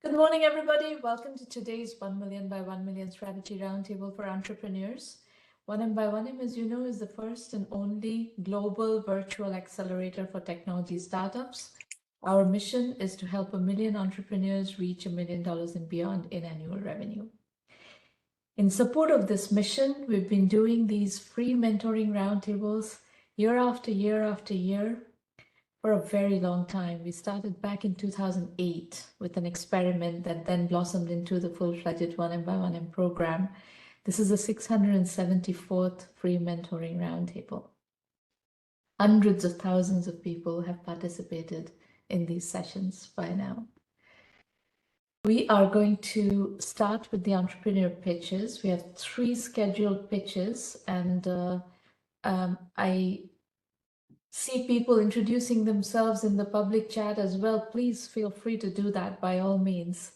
Good morning, everybody. Welcome to today's 1 million by 1 million strategy roundtable for entrepreneurs. 1M by 1M, as you know, is the first and only global virtual accelerator for technology startups. Our mission is to help 1 million entrepreneurs reach $1 million and beyond in annual revenue. In support of this mission, we've been doing these free mentoring roundtables year after year after year for a very long time. We started back in 2008 with an experiment that then blossomed into the full-fledged 1M by 1M program. This is the 674th free mentoring roundtable. Hundreds of thousands of people have participated in these sessions by now. We are going to start with the entrepreneur pitches. We have 3 scheduled pitches, and I see people introducing themselves in the public chat as well. Please feel free to do that by all means.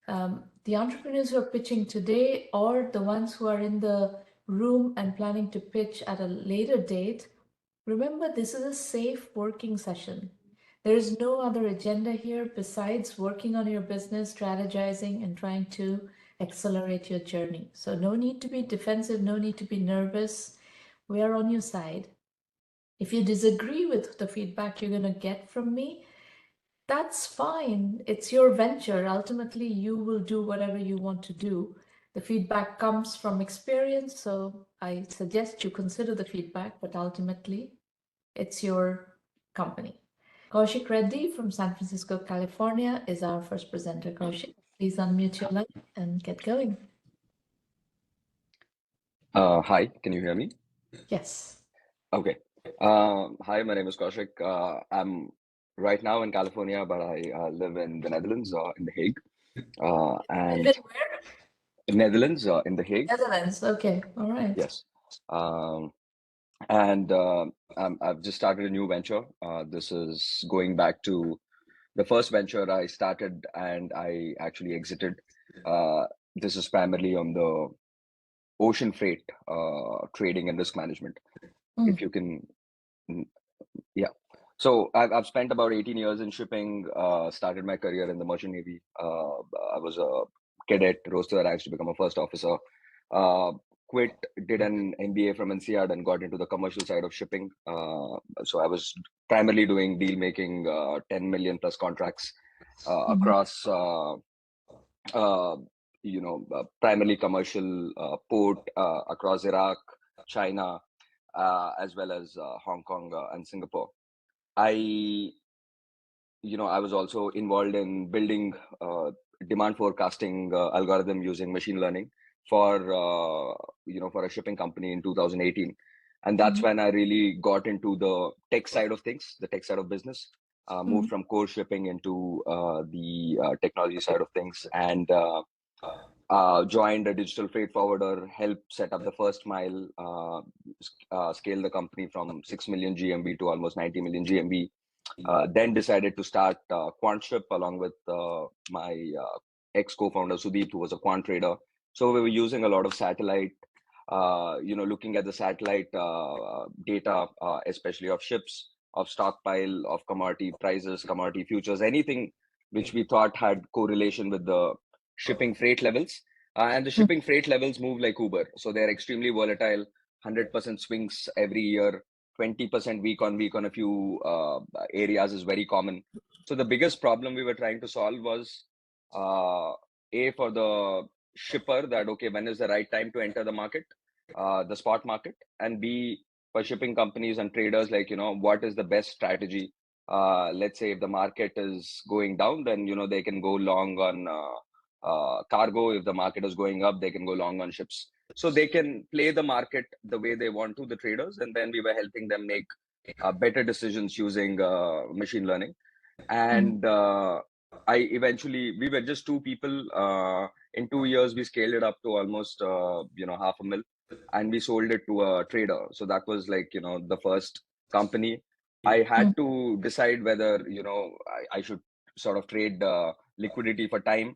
The entrepreneurs who are pitching today or the ones who are in the room and planning to pitch at a later date, remember this is a safe working session. There is no other agenda here besides working on your business, strategizing, and trying to accelerate your journey. So no need to be defensive, no need to be nervous. We are on your side. If you disagree with the feedback you're going to get from me, that's fine. It's your venture. Ultimately, you will do whatever you want to do. The feedback comes from experience, so I suggest you consider the feedback, but ultimately, it's your company. Kaushik Reddy from San Francisco, California is our first presenter. Kaushik, please unmute your line and get going. Hi, can you hear me? Yes. Okay. Hi, my name is Kaushik. I'm right now in California, but I live in the Netherlands, in The Hague. And Live in where? Netherlands, in The Hague. Netherlands. Okay. All right. Yes. I've just started a new venture. This is going back to the first venture I started and I actually exited. This is primarily on the ocean freight trading and risk management. If you can, yeah. So I've spent about 18 years in shipping. Started my career in the Merchant Navy. I was a cadet, rose to the ranks to become a first officer. Quit, did an MBA from NCR, and got into the commercial side of shipping. So I was primarily doing deal making, 10 million plus contracts across, primarily commercial port across Iraq, China, as well as Hong Kong and Singapore. I was also involved in building demand forecasting algorithm using machine learning for for a shipping company in 2018, and that's when I really got into the tech side of things, the tech side of business. Moved from core shipping into the technology side of things, and joined a digital freight forwarder, helped set up the first mile, scale the company from 6 million GMV to almost 90 million GMV. Then decided to start QuantShip along with my ex-co-founder Sudeep, who was a quant trader. So we were using a lot of satellite, looking at the satellite data, especially of ships, of stockpile, of commodity prices, commodity futures, anything which we thought had correlation with the shipping freight levels. And the shipping freight levels move like Uber. So they're extremely volatile, 100% swings every year, 20% week on week on a few areas is very common. So the biggest problem we were trying to solve was A, for the shipper, that, okay, when is the right time to enter the market, the spot market, and B, for shipping companies and traders, like, what is the best strategy? Let's say if the market is going down, then, they can go long on cargo. If the market is going up, they can go long on ships. So they can play the market the way they want to, the traders, and then we were helping them make better decisions using machine learning. And we were just 2 people. In 2 years, we scaled it up to almost, $500,000, and we sold it to a trader. So that was like, the first company. I had to decide whether, I should sort of trade liquidity for time.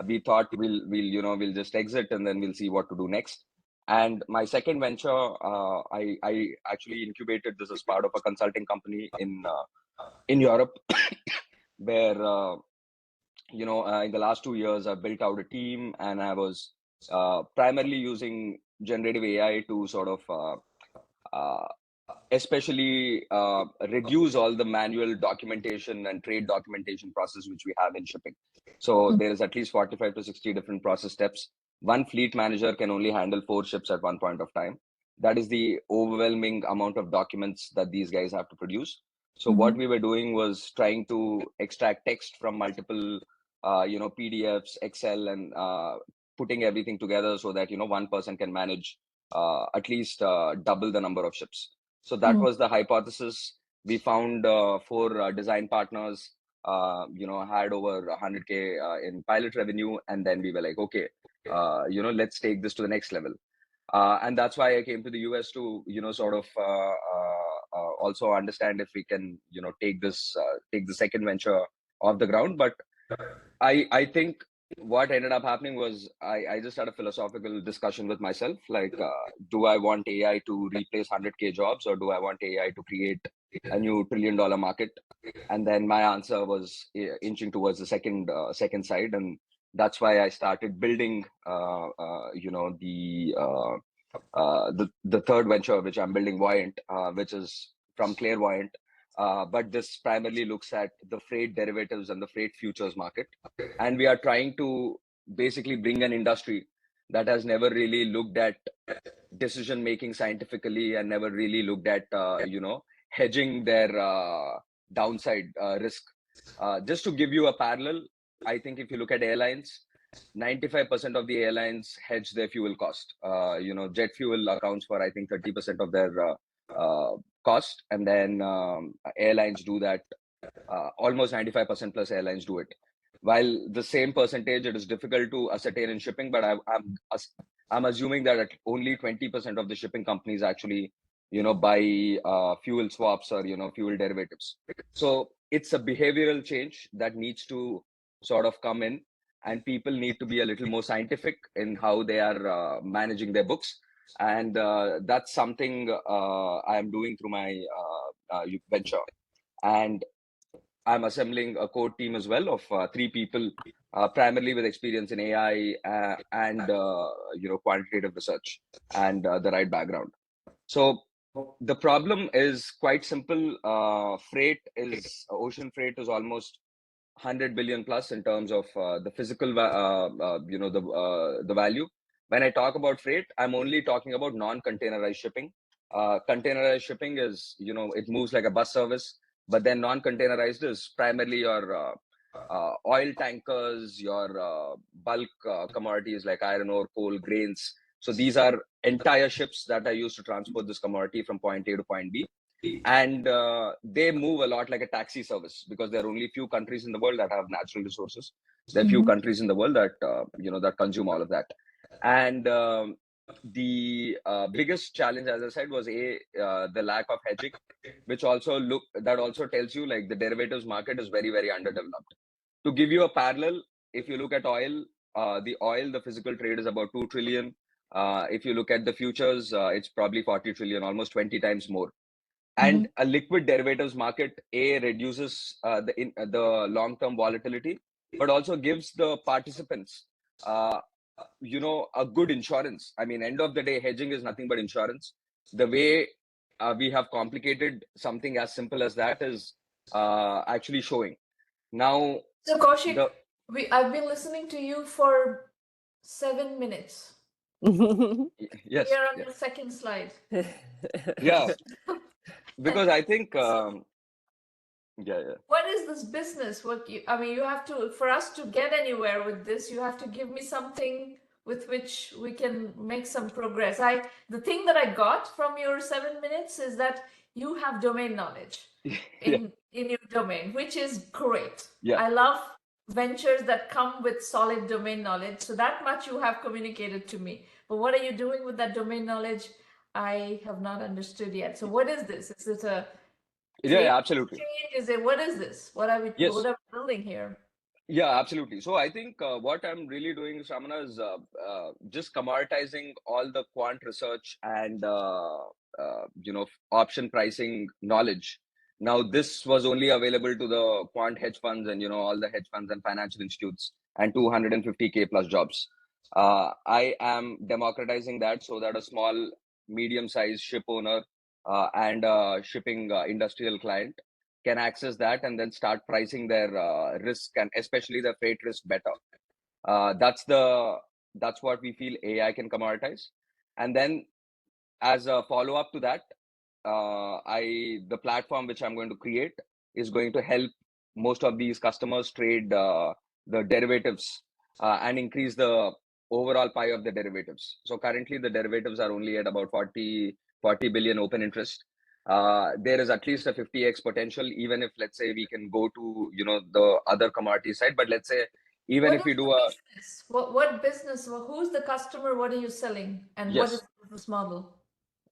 We thought we'll just exit and then we'll see what to do next. And my second venture, I actually incubated this as part of a consulting company in Europe, where in the last 2 years, I've built out a team, and I was primarily using generative AI to sort of especially reduce all the manual documentation and trade documentation process which we have in shipping. So there is at least 45 to 60 different process steps. One fleet manager can only handle 4 ships at one point of time. That is the overwhelming amount of documents that these guys have to produce. So what we were doing was trying to extract text from multiple PDFs, Excel, and putting everything together so that one person can manage at least double the number of ships. So that was the hypothesis. We found 4 design partners, had over 100K in pilot revenue. And then we were like, okay, let's take this to the next level. And that's why I came to the US to, sort of also understand if we can, take the second venture off the ground. But I think what ended up happening was I just had a philosophical discussion with myself, like, do I want AI to replace 100K jobs, or do I want AI to create a new $1 trillion market? And then my answer was inching towards the second side, and that's why I started building, the third venture, which I'm building, Voyant, which is from Clairvoyant. But this primarily looks at the freight derivatives and the freight futures market. And we are trying to basically bring an industry that has never really looked at decision making scientifically and never really looked at, hedging their downside risk. Just to give you a parallel, I think if you look at airlines, 95% of the airlines hedge their fuel cost. Jet fuel accounts for, I think, 30% of their cost. And then airlines do that. Almost 95% plus airlines do it. While the same percentage, it is difficult to ascertain in shipping, but I'm assuming that only 20% of the shipping companies actually, buy fuel swaps or, fuel derivatives. So it's a behavioral change that needs to sort of come in, and people need to be a little more scientific in how they are managing their books. And that's something I am doing through my venture. And I'm assembling a core team as well of 3 people, primarily with experience in AI and quantitative research and the right background. So the problem is quite simple. Ocean freight is almost 100 billion plus in terms of the physical, the value. When I talk about freight, I'm only talking about non-containerized shipping. Containerized shipping is, it moves like a bus service, but then non-containerized is primarily your oil tankers, your bulk commodities like iron ore, coal, grains. So these are entire ships that are used to transport this commodity from point A to point B. And they move a lot like a taxi service, because there are only few countries in the world that have natural resources. There are few countries in the world that that consume all of that. And the biggest challenge, as I said, was the lack of hedging, which also tells you like the derivatives market is very, very underdeveloped. To give you a parallel, if you look at oil, the physical trade is about 2 trillion. If you look at the futures, it's probably 40 trillion, almost 20 times more. And a liquid derivatives market reduces the long-term volatility, but also gives the participants a good insurance. I mean, end of the day, hedging is nothing but insurance. The way we have complicated something as simple as that is actually showing now. So Kaushik, I've been listening to you for 7 minutes. Yes, We're on the second slide. Yeah, because I think what is this business? You have to, for us to get anywhere with this, you have to give me something with which we can make some progress. The thing that I got from your 7 minutes is that you have domain knowledge in your domain, which is great. I love ventures that come with solid domain knowledge. So that much you have communicated to me. But what are you doing with that domain knowledge? I have not understood yet. So what is this? Is it a absolutely. What is this? What are we building here? Yeah, absolutely. So I think what I'm really doing, Samana, is just commoditizing all the quant research and option pricing knowledge Now, this was only available to the quant hedge funds and, all the hedge funds and financial institutes, and 250K plus jobs. I am democratizing that so that a small, medium-sized ship owner and shipping industrial client can access that and then start pricing their risk, and especially the freight risk, better. That's what we feel AI can commoditize. And then as a follow-up to that, the platform which I'm going to create is going to help most of these customers trade the derivatives and increase the overall pie of the derivatives. So currently the derivatives are only at about 40 billion open interest. There is at least a 50x potential, even if, let's say, we can go to the other commodity side. But let's say even What if we is do the a business? What business? Who's the customer? What are you selling? And what is yes. the business model?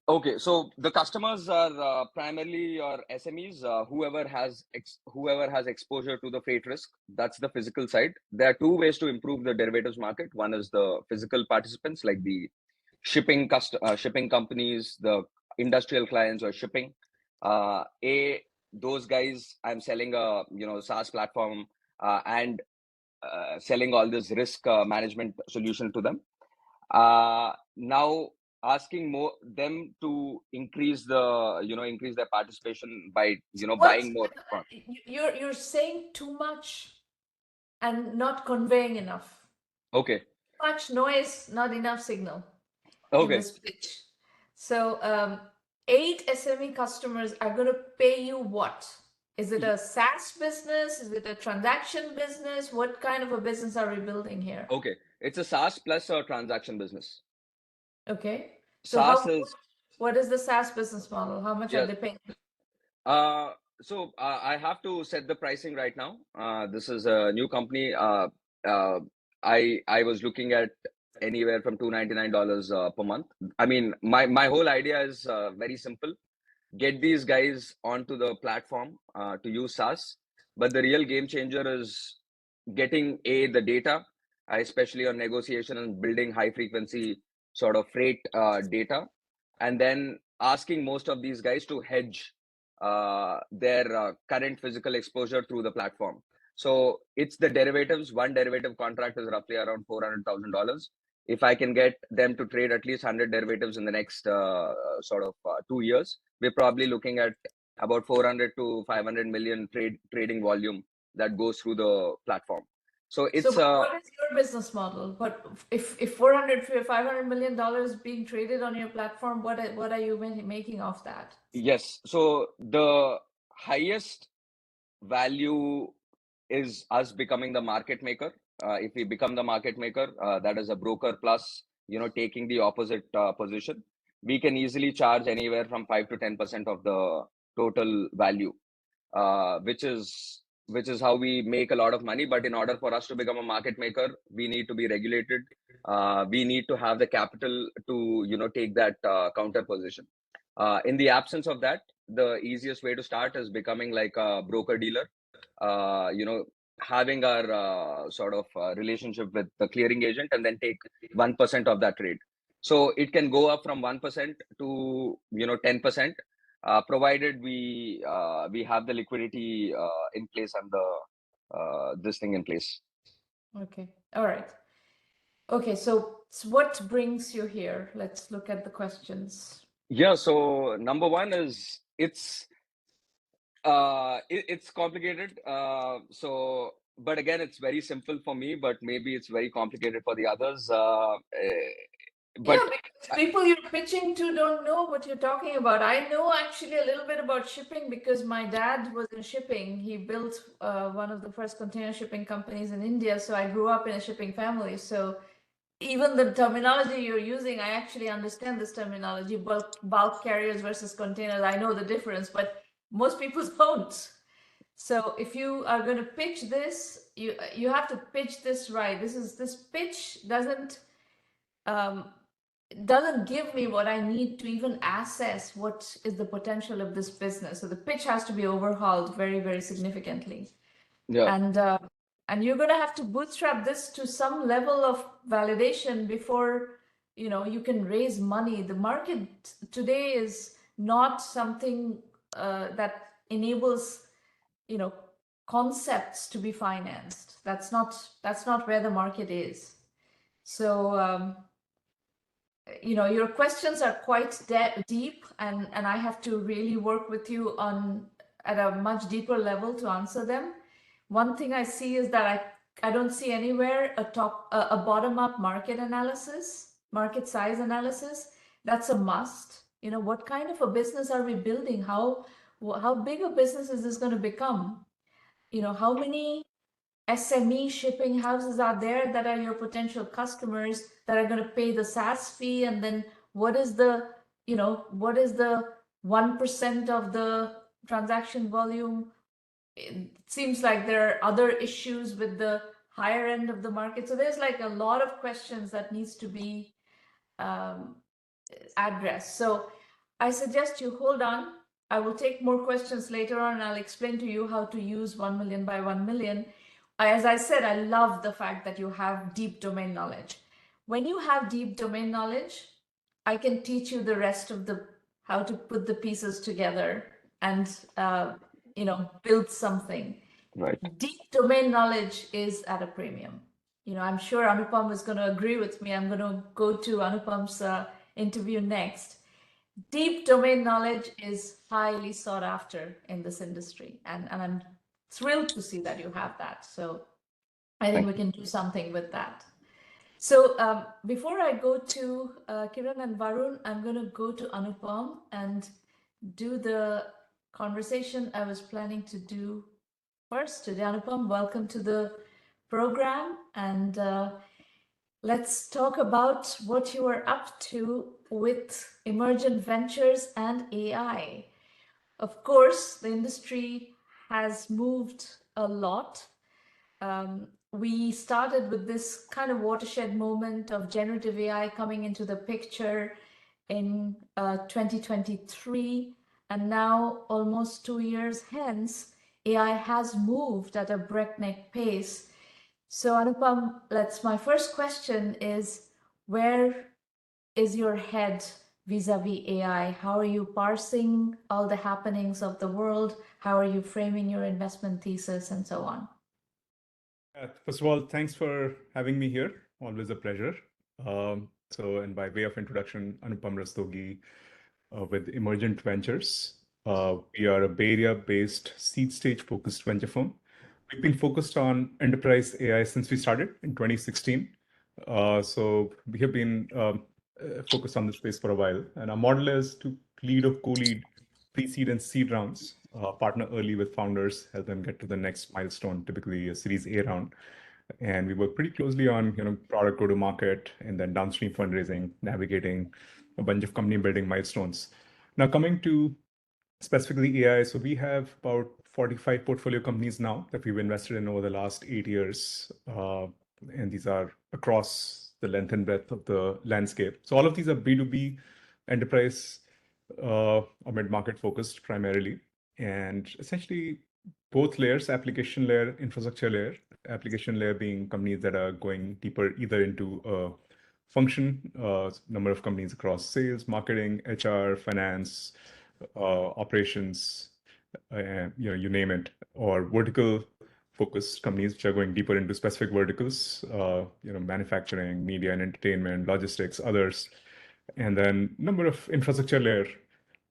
Okay, so the customers are primarily your SMEs, whoever has exposure to the freight risk. That's the physical side. There are two ways to improve the derivatives market. One is the physical participants, like the shipping companies, the industrial clients or shipping. Those guys, I'm selling a SaaS platform and selling all this risk management solution to them. Now asking more them to increase their participation by What buying more. you're saying too much and not conveying enough. Okay. Too much noise, not enough signal in Okay. this pitch. So 8 SME customers are going to pay you what? Is it a SaaS business? Is it a transaction business? What kind of a business are we building here? Okay, it's a SaaS plus a transaction business. Okay. So SaaS is what is the SaaS business model? How much are yeah. they paying? So I have to set the pricing right now. This is a new company. Uh, I was looking at anywhere from $299 per month. I mean, my whole idea is very simple. Get these guys onto the platform to use SaaS. But the real game changer is getting the data, especially on negotiation and building high frequency sort of freight data, and then asking most of these guys to hedge their current physical exposure through the platform. So it's the derivatives. One derivative contract is roughly around $400,000. If I can get them to trade at least 100 derivatives in the next 2 years, we're probably looking at about 400 to 500 million trading volume that goes through the platform. So So it's what is your business model? What if 400 $500 million being traded on your platform, what are you making off that? yes. So the highest value is us becoming the market maker. If we become the market maker, that is a broker plus, taking the opposite position, we can easily charge anywhere from 5 to 10% of the total value, which is how we make a lot of money. But in order for us to become a market maker, we need to be regulated. We need to have the capital to, take that counter position. In the absence of that, the easiest way to start is becoming like a broker dealer, having our relationship with the clearing agent and then take 1% of that trade. So it can go up from 1% to 10%, provided we have the liquidity in place and the this thing in place. Okay. All right. Okay. So what brings you here? Let's look at the questions. Yeah. So number one is it's complicated. But again, it's very simple for me, but maybe it's very complicated for the others. But Yeah, because people you're pitching to don't know what you're talking about. I know actually a little bit about shipping because my dad was in shipping. He built one of the first container shipping companies in India. So I grew up in a shipping family. So even the terminology you're using, I actually understand this terminology, bulk carriers versus containers. I know the difference, but most people don't. So if you are going to pitch this, you have to pitch this right. This pitch doesn't give me what I need to even assess what is the potential of this business. So the pitch has to be overhauled very, very significantly. yeah, And you're going to have to bootstrap this to some level of validation before you can raise money. The market today is not something that enables, concepts to be financed. That's not where the market is. So, your questions are quite deep, and I have to really work with you at a much deeper level to answer them. One thing I see is that I don't see anywhere a bottom-up market analysis, market size analysis. That's a must. What kind of a business are we building? How big a business is this going to become? How many SME shipping houses are there that are your potential customers that are going to pay the SaaS fee? And then what is the 1% of the transaction volume? It seems like there are other issues with the higher end of the market. So there's like a lot of questions that needs to be addressed. So I suggest you hold on. I will take more questions later on, and I'll explain to you how to use 1 million by 1 million. As I said, I love the fact that you have deep domain knowledge. When you have deep domain knowledge, I can teach you the rest of how to put the pieces together and build something. Right. Deep domain knowledge is at a premium. I'm sure Anupam is going to agree with me. I'm going to go to Anupam's interview next. Deep domain knowledge is highly sought after in this industry, and I'm thrilled to see that you have that. So I think we can do something with that. So before I go to Kiran and Varun, I'm going to go to Anupam and do the conversation I was planning to do first today. Anupam, welcome to the program, and let's talk about what you are up to with Emergent Ventures and AI. Of course, the industry has moved a lot. We started with this kind of watershed moment of generative AI coming into the picture in 2023, and now almost 2 years hence, AI has moved at a breakneck pace. So Anupam, my first question is, where is your head vis-a-vis AI? How are you parsing all the happenings of the world? How are you framing your investment thesis and so on? First of all, thanks for having me here. Always a pleasure. And by way of introduction, Anupam Rastogi with Emergent Ventures. We are a Bay Area-based seed stage focused venture firm. We've been focused on enterprise AI since we started in 2016. So we have been focused on this space for a while. And our model is to lead or co-lead pre-seed and seed rounds, partner early with founders, help them get to the next milestone, typically a Series A round. And we work pretty closely on product go-to-market and then downstream fundraising, navigating a bunch of company building milestones. Now coming to specifically AI, so we have about 45 portfolio companies now that we've invested in over the last 8 years. And these are across the length and breadth of the landscape. So all of these are B2B enterprise or mid-market focused primarily. And essentially both layers, application layer, infrastructure layer, application layer being companies that are going deeper either into a function, number of companies across sales, marketing, HR, finance, operations, you name it, or vertical focused companies which are going deeper into specific verticals, manufacturing, media and entertainment, logistics, others, and then number of infrastructure layer.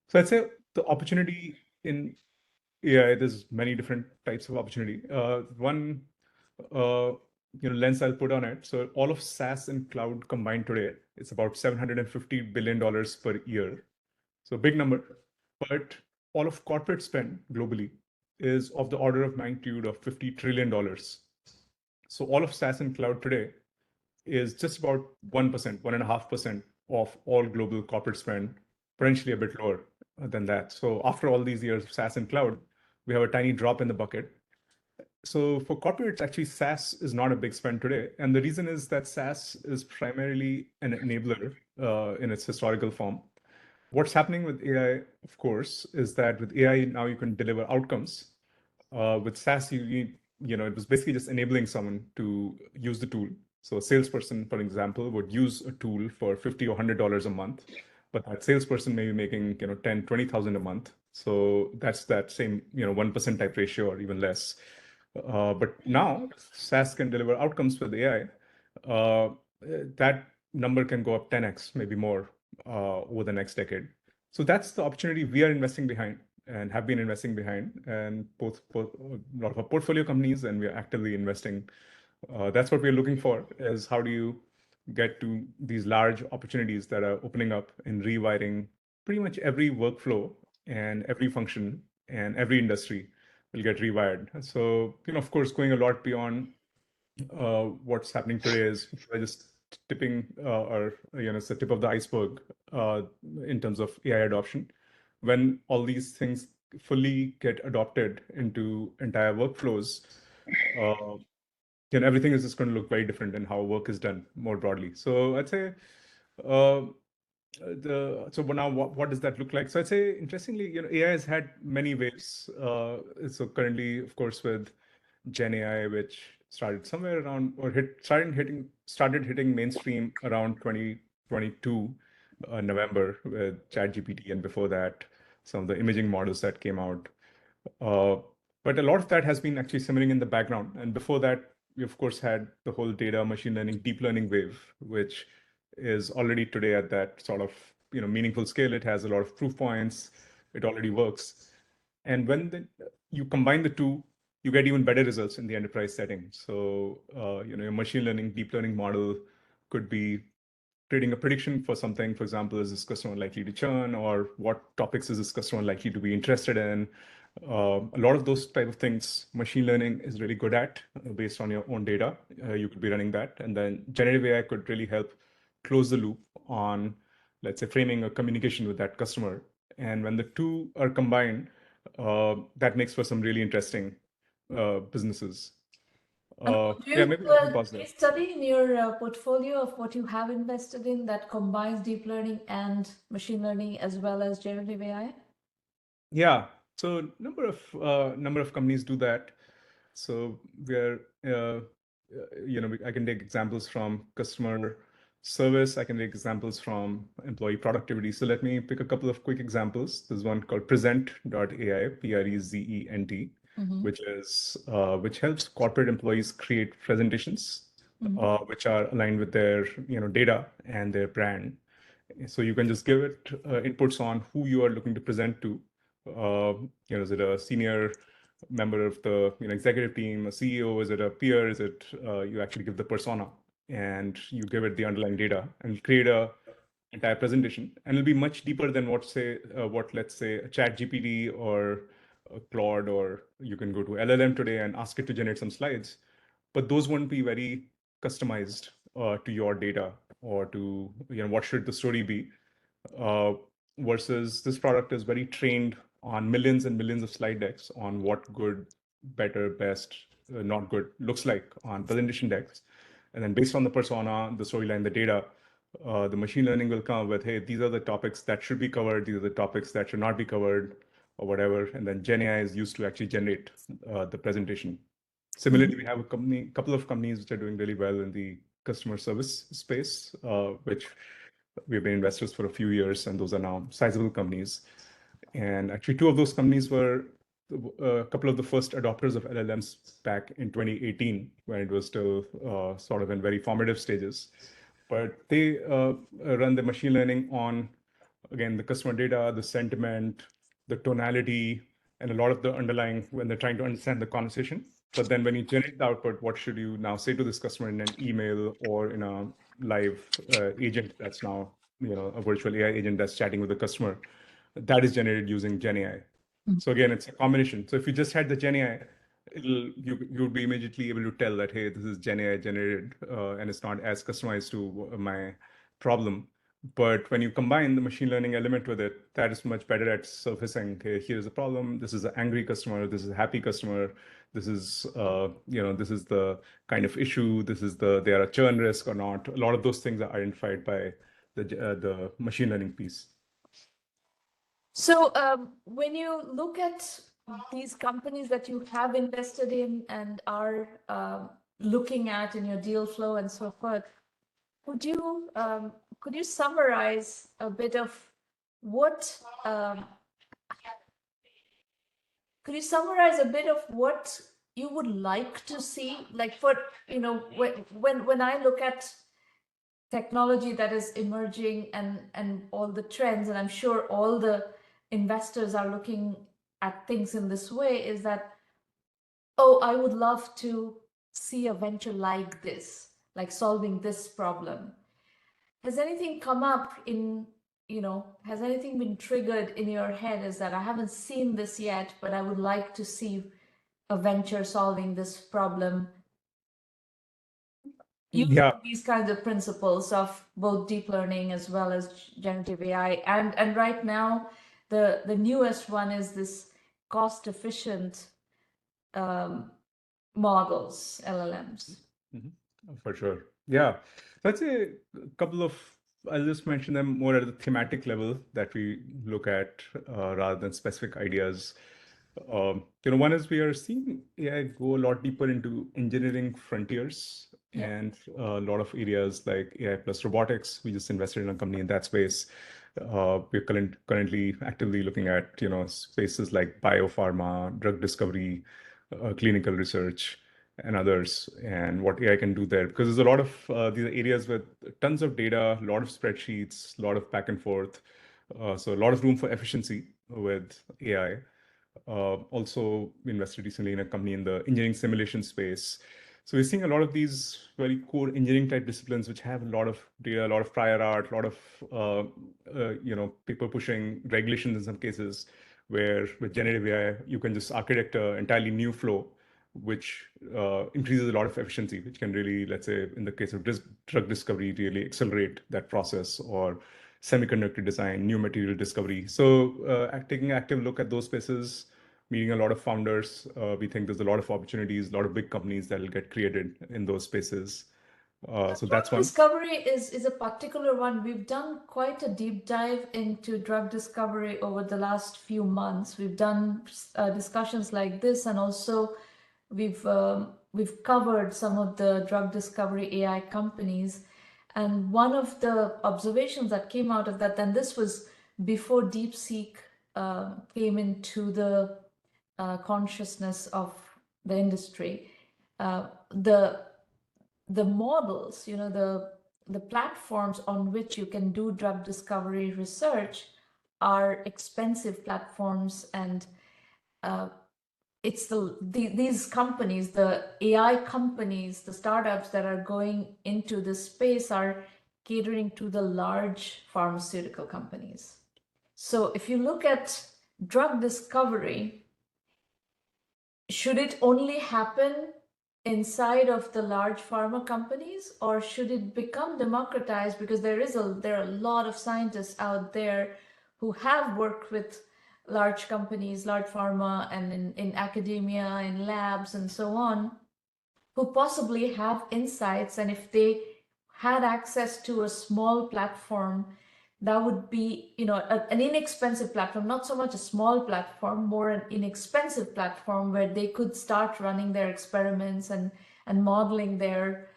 So I'd say the opportunity in AI, there's many different types of opportunity. One lens I'll put on it. So all of SaaS and cloud combined today, it's about $750 billion per year. So big number, but all of corporate spend globally is of the order of magnitude of $50 trillion. So all of SaaS and cloud today is just about 1%, 1.5% of all global corporate spend, potentially a bit lower than that. So after all these years of SaaS and cloud, we have a tiny drop in the bucket. So for corporates, actually SaaS is not a big spend today. And the reason is that SaaS is primarily an enabler in its historical form. What's happening with AI, of course, is that with AI now you can deliver outcomes. With SaaS, it was basically just enabling someone to use the tool. So a salesperson, for example, would use a tool for $50 or $100 a month, but that salesperson may be making $10,000, $20,000 a month. So that's that same 1% type ratio or even less. But now SaaS can deliver outcomes with AI. That number can go up 10x, maybe more, over the next decade. So that's the opportunity we are investing behind and have been investing behind, and both a lot of our portfolio companies, and we are actively investing. That's what we're looking for, is how do you get to these large opportunities that are opening up and rewiring pretty much every workflow and every function and every industry will get rewired. So, of course, going a lot beyond what's happening today is we're just tipping or it's the tip of the iceberg in terms of AI adoption. When all these things fully get adopted into entire workflows, everything is just going to look very different in how work is done more broadly. So I'd say uh, now what does that look like? So I'd say, interestingly, AI has had many waves. So currently, of course, with Gen AI, which started somewhere around or started hitting mainstream around 2022 November with ChatGPT, and before that, some of the imaging models that came out. But a lot of that has been actually simmering in the background. And before that, we of course had the whole data, machine learning, deep learning wave, which is already today at that sort of meaningful scale. It has a lot of proof points. It already works. And when you combine the two, you get even better results in the enterprise setting. So your machine learning, deep learning model could be creating a prediction for something. For example, is this customer likely to churn, or what topics is this customer likely to be interested in? A lot of those type of things machine learning is really good at, based on your own data. You could be running that, and then generative AI could really help close the loop on, let's say, framing a communication with that customer. And when the two are combined, that makes for some really interesting businesses. Do Yeah, you maybe I can pause there. case study in your portfolio of what you have invested in that combines deep learning and machine learning as well as generative AI? Yeah, so number of companies do that. So we're I can take examples from customer service. I can take examples from employee productivity. So let me pick a couple of quick examples. There's one called Present.ai, Prezent, which helps corporate employees create presentations which are aligned with their data and their brand. So you can just give it inputs on who you are looking to present to. Is it a senior member of the executive team, a CEO? Is it a peer? Is it you actually give the persona, and you give it the underlying data and create a entire presentation, and it'll be much deeper than let's say a Chat GPT or a Claude, or you can go to LLM today and ask it to generate some slides, but those won't be very customized to your data, or to what should the story be. Versus this product is very trained on millions and millions of slide decks on what good, better, best, not good looks like on presentation decks. And then based on the persona, the storyline, the data, the machine learning will come up with, hey, these are the topics that should be covered, these are the topics that should not be covered, or whatever. And then Gen AI is used to actually generate the presentation. Similarly, we have a couple of companies which are doing really well in the customer service space, which we've been investors for a few years, and those are now sizable companies. And actually, two of those companies were a couple of the first adopters of LLMs back in 2018, when it was still sort of in very formative stages. But they run the machine learning on, again, the customer data, the sentiment, the tonality, and a lot of the underlying, when they're trying to understand the conversation. But then when you generate the output, what should you now say to this customer in an email or in a live agent that's now, a virtual AI agent that's chatting with the customer, that is generated using Gen AI. So again, it's a combination. So if you just had the Gen AI, you would be immediately able to tell that, hey, this is Gen AI generated, and it's not as customized to my problem. But when you combine the machine learning element with it, that is much better at surfacing, okay, here's a problem, this is an angry customer, this is a happy customer, this is this is the kind of issue, this is they are a churn risk or not. A lot of those things are identified by the machine learning piece. So when you look at these companies that you have invested in and are looking at in your deal flow and so forth, could you summarize a bit of what Could you summarize a bit of what you would like to see? Like for, when I look at technology that is emerging and all the trends, and I'm sure all the investors are looking at things in this way, is that, oh, I would love to see a venture like this, like solving this problem. Has anything come up has anything been triggered in your head as that I haven't seen this yet, but I would like to see a venture solving this problem using Yeah, these kinds of principles of both deep learning as well as generative AI? And right now, the newest one is this cost efficient models, LLMs. for sure. Yeah. So I'd say a couple of, I'll just mention them more at the thematic level that we look at rather than specific ideas. One is we are seeing AI go a lot deeper into engineering frontiers Yeah. and a lot of areas like AI plus robotics. We just invested in a company in that space. We're currently actively looking at spaces like biopharma, drug discovery, clinical research, and others, and what AI can do there. Because there's a lot of these areas with tons of data, a lot of spreadsheets, a lot of back and forth. So a lot of room for efficiency with AI. Also, we invested recently in a company in the engineering simulation space. So we're seeing a lot of these very core engineering type disciplines, which have a lot of data, a lot of prior art, a lot of people pushing regulations in some cases, where with generative AI, you can just architect an entirely new flow, which increases a lot of efficiency, which can really, let's say, in the case of drug discovery, really accelerate that process, or semiconductor design, new material discovery. So taking an active look at those spaces, meeting a lot of founders, we think there's a lot of opportunities, a lot of big companies that will get created in those spaces. So that's one. Discovery is a particular one. We've done quite a deep dive into drug discovery over the last few months. We've done discussions like this, and also we've covered some of the drug discovery AI companies. And one of the observations that came out of that, and this was before DeepSeek came into the consciousness of the industry, the models, the platforms on which you can do drug discovery research are expensive platforms, and it's these companies, the AI companies, the startups that are going into this space are catering to the large pharmaceutical companies. So if you look at drug discovery, should it only happen inside of the large pharma companies, or should it become democratized? Because there are a lot of scientists out there who have worked with large companies, large pharma, and in academia, in labs, and so on, who possibly have insights. And if they had access to a small platform, that would be, an inexpensive platform, not so much a small platform, more an inexpensive platform where they could start running their experiments and modeling their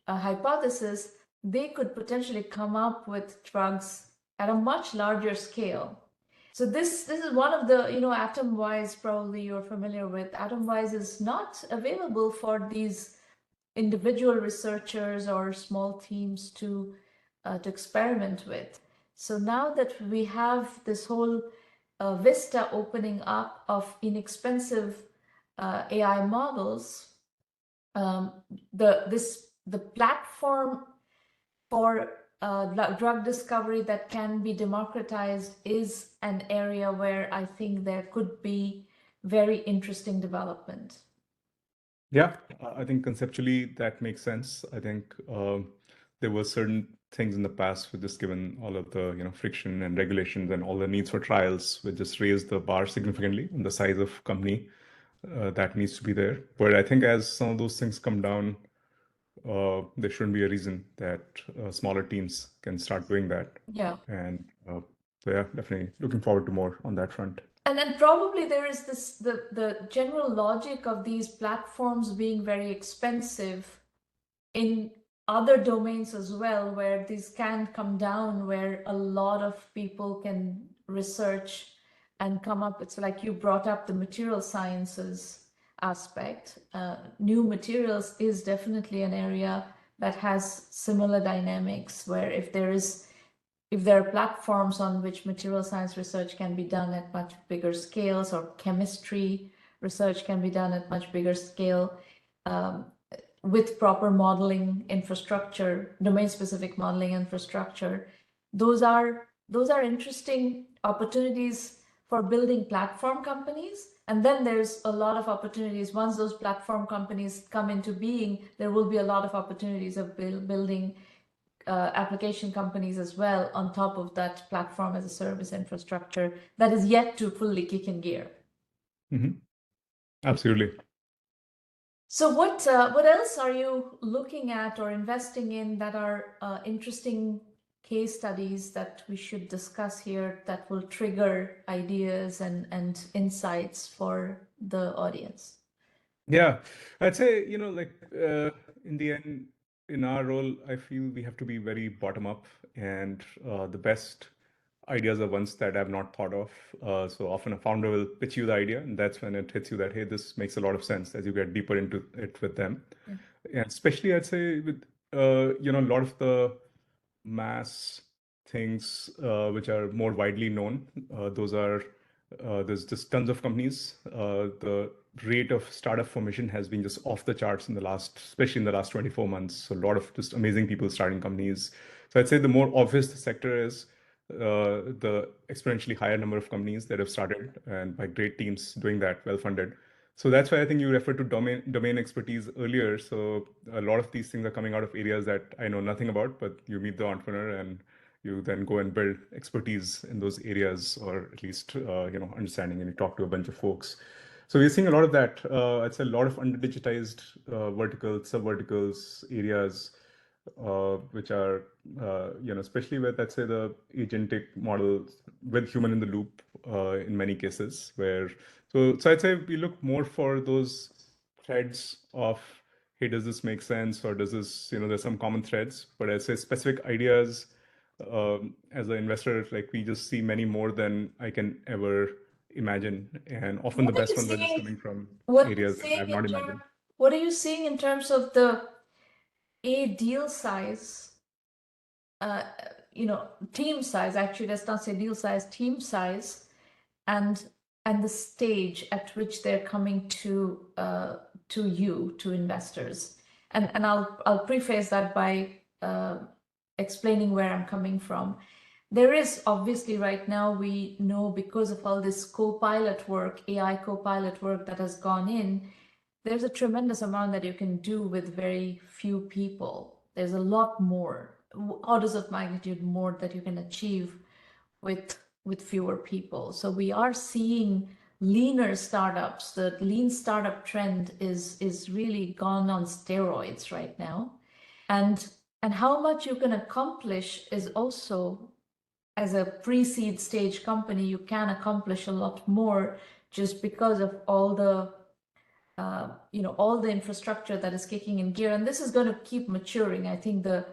hypothesis, they could potentially come up with drugs at a much larger scale. So this is one of the, Atomwise, probably you're familiar with. Atomwise is not available for these individual researchers or small teams to experiment with. So now that we have this whole vista opening up of inexpensive AI models, the platform for drug discovery that can be democratized is an area where I think there could be very interesting development. Yeah, I think conceptually that makes sense. I think there were certain things in the past with just given all of the friction and regulations and all the needs for trials, which just raised the bar significantly on the size of company that needs to be there. But I think as some of those things come down, there shouldn't be a reason that smaller teams can start doing that. Yeah. And so yeah, definitely looking forward to more on that front. And then probably there is the general logic of these platforms being very expensive in other domains as well, where these can come down, where a lot of people can research and come up. It's like you brought up the material sciences aspect. New materials is definitely an area that has similar dynamics, where if there are platforms on which material science research can be done at much bigger scales, or chemistry research can be done at much bigger scale, with proper modeling infrastructure, domain-specific modeling infrastructure, those are interesting opportunities for building platform companies. And then there's a lot of opportunities once those platform companies come into being. There will be a lot of opportunities of building application companies as well on top of that platform as a service infrastructure that is yet to fully kick in gear. Absolutely. So what else are you looking at or investing in that are interesting case studies that we should discuss here that will trigger ideas and insights for the audience? Yeah, I'd say, in the end, in our role, I feel we have to be very bottom up, and the best ideas are ones that I've not thought of. So often a founder will pitch you the idea, and that's when it hits you that, hey, this makes a lot of sense as you get deeper into it with them. Yeah. And especially, I'd say with, a lot of the mass things which are more widely known, there's just tons of companies. The rate of startup formation has been just off the charts especially in the last 24 months. So a lot of just amazing people starting companies. So I'd say the more obvious the sector is, the exponentially higher number of companies that have started, and by great teams doing that, well-funded. So that's why I think you referred to domain expertise earlier. So a lot of these things are coming out of areas that I know nothing about, but you meet the entrepreneur and you then go and build expertise in those areas, or at least understanding, and you talk to a bunch of folks. So we're seeing a lot of that. It's a lot of under-digitized verticals, sub-verticals, areas, which are, especially with, let's say, the agentic model with human in the loop in many cases, so I'd say we look more for those threads of, hey, does this make sense, or does this, there's some common threads, but I'd say specific ideas, as an investor, like we just see many more than I can ever imagine, and often the best ones are just coming from areas that I've not imagined. What are you seeing in terms of the deal size, team size? Actually, let's not say deal size, team size, and the stage at which they're coming to investors. And I'll preface that by explaining where I'm coming from. There is obviously right now, we know, because of all this co-pilot work, AI co-pilot work that has gone in, there's a tremendous amount that you can do with very few people. There's a lot more, orders of magnitude more, that you can achieve with fewer people. So we are seeing leaner startups. The lean startup trend is really gone on steroids right now. And how much you can accomplish is also, as a pre-seed stage company, you can accomplish a lot more just because of all the all the infrastructure that is kicking in gear. And this is going to keep maturing. I think the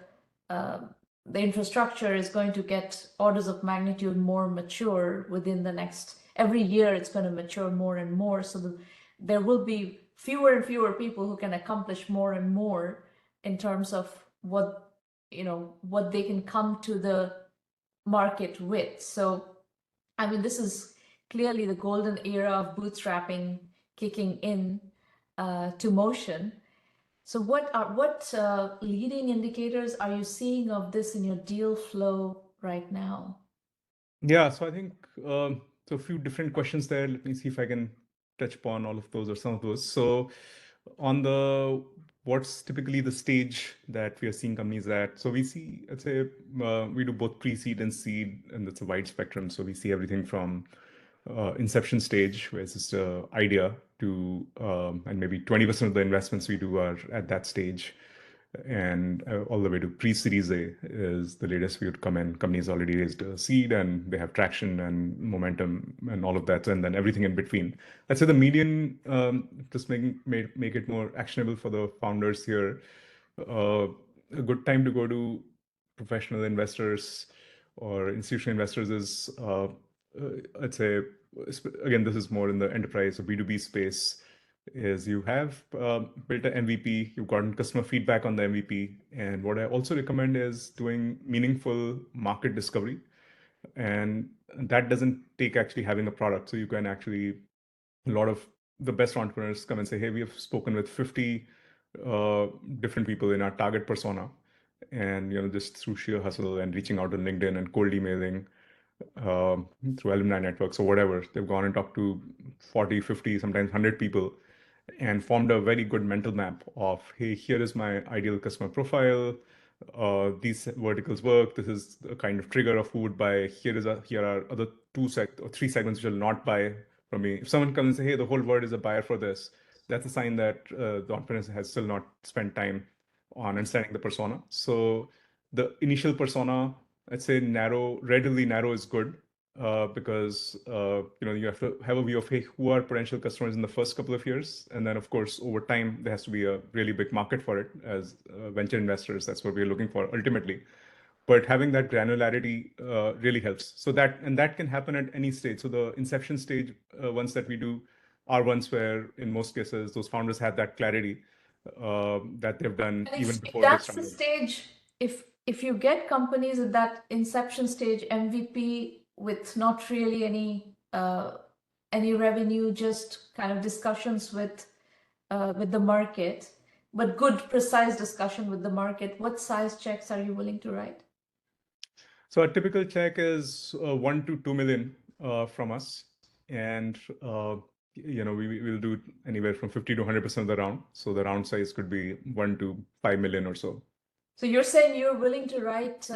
infrastructure is going to get orders of magnitude more mature within the next, every year it's going to mature more and more. So there will be fewer and fewer people who can accomplish more and more in terms of what they can come to the market with. So, I mean, this is clearly the golden era of bootstrapping kicking in to motion. So what leading indicators are you seeing of this in your deal flow right now? Yeah, so I think so a few different questions there. Let me see if I can touch upon all of those or some of those. So on what's typically the stage that we are seeing companies at? So we see, let's say, we do both pre-seed and seed, and it's a wide spectrum. So we see everything from inception stage, where it's just an idea, to and maybe 20% of the investments we do are at that stage, and all the way to pre-series A is the latest we would come in. Companies already raised a seed and they have traction and momentum and all of that, and then everything in between. I'd say the median, just make it more actionable for the founders here. A good time to go to professional investors or institutional investors is I'd say, again, this is more in the enterprise or B2B space, is you have built an MVP, you've gotten customer feedback on the MVP. And what I also recommend is doing meaningful market discovery. And that doesn't take actually having a product. So you can actually, a lot of the best entrepreneurs come and say, hey, we have spoken with 50 different people in our target persona. And, just through sheer hustle and reaching out on LinkedIn and cold emailing, through alumni networks or whatever, they've gone and talked to 40, 50, sometimes 100 people and formed a very good mental map of, hey, here is my ideal customer profile. These verticals work. This is the kind of trigger of who would buy. Here are other or three segments which will not buy from me. If someone comes and say, hey, the whole world is a buyer for this, that's a sign that the entrepreneur has still not spent time on understanding the persona. So the initial persona, I'd say relatively narrow is good, because you have to have a view of, hey, who are potential customers in the first couple of years, and then of course over time there has to be a really big market for it. As venture investors, that's what we're looking for ultimately. But having that granularity really helps. So that can happen at any stage. So the inception stage ones that we do are ones where in most cases those founders have that clarity that they've done And even if before they that's the started. stage, if you get companies at that inception stage, MVP with not really any revenue, just kind of discussions with the market, but good precise discussion with the market, what size checks are you willing to write? So a typical check is 1 to 2 million from us, and we will do anywhere from 50 to 100% of the round. So the round size could be 1 to 5 million or so. So you're saying you're willing to write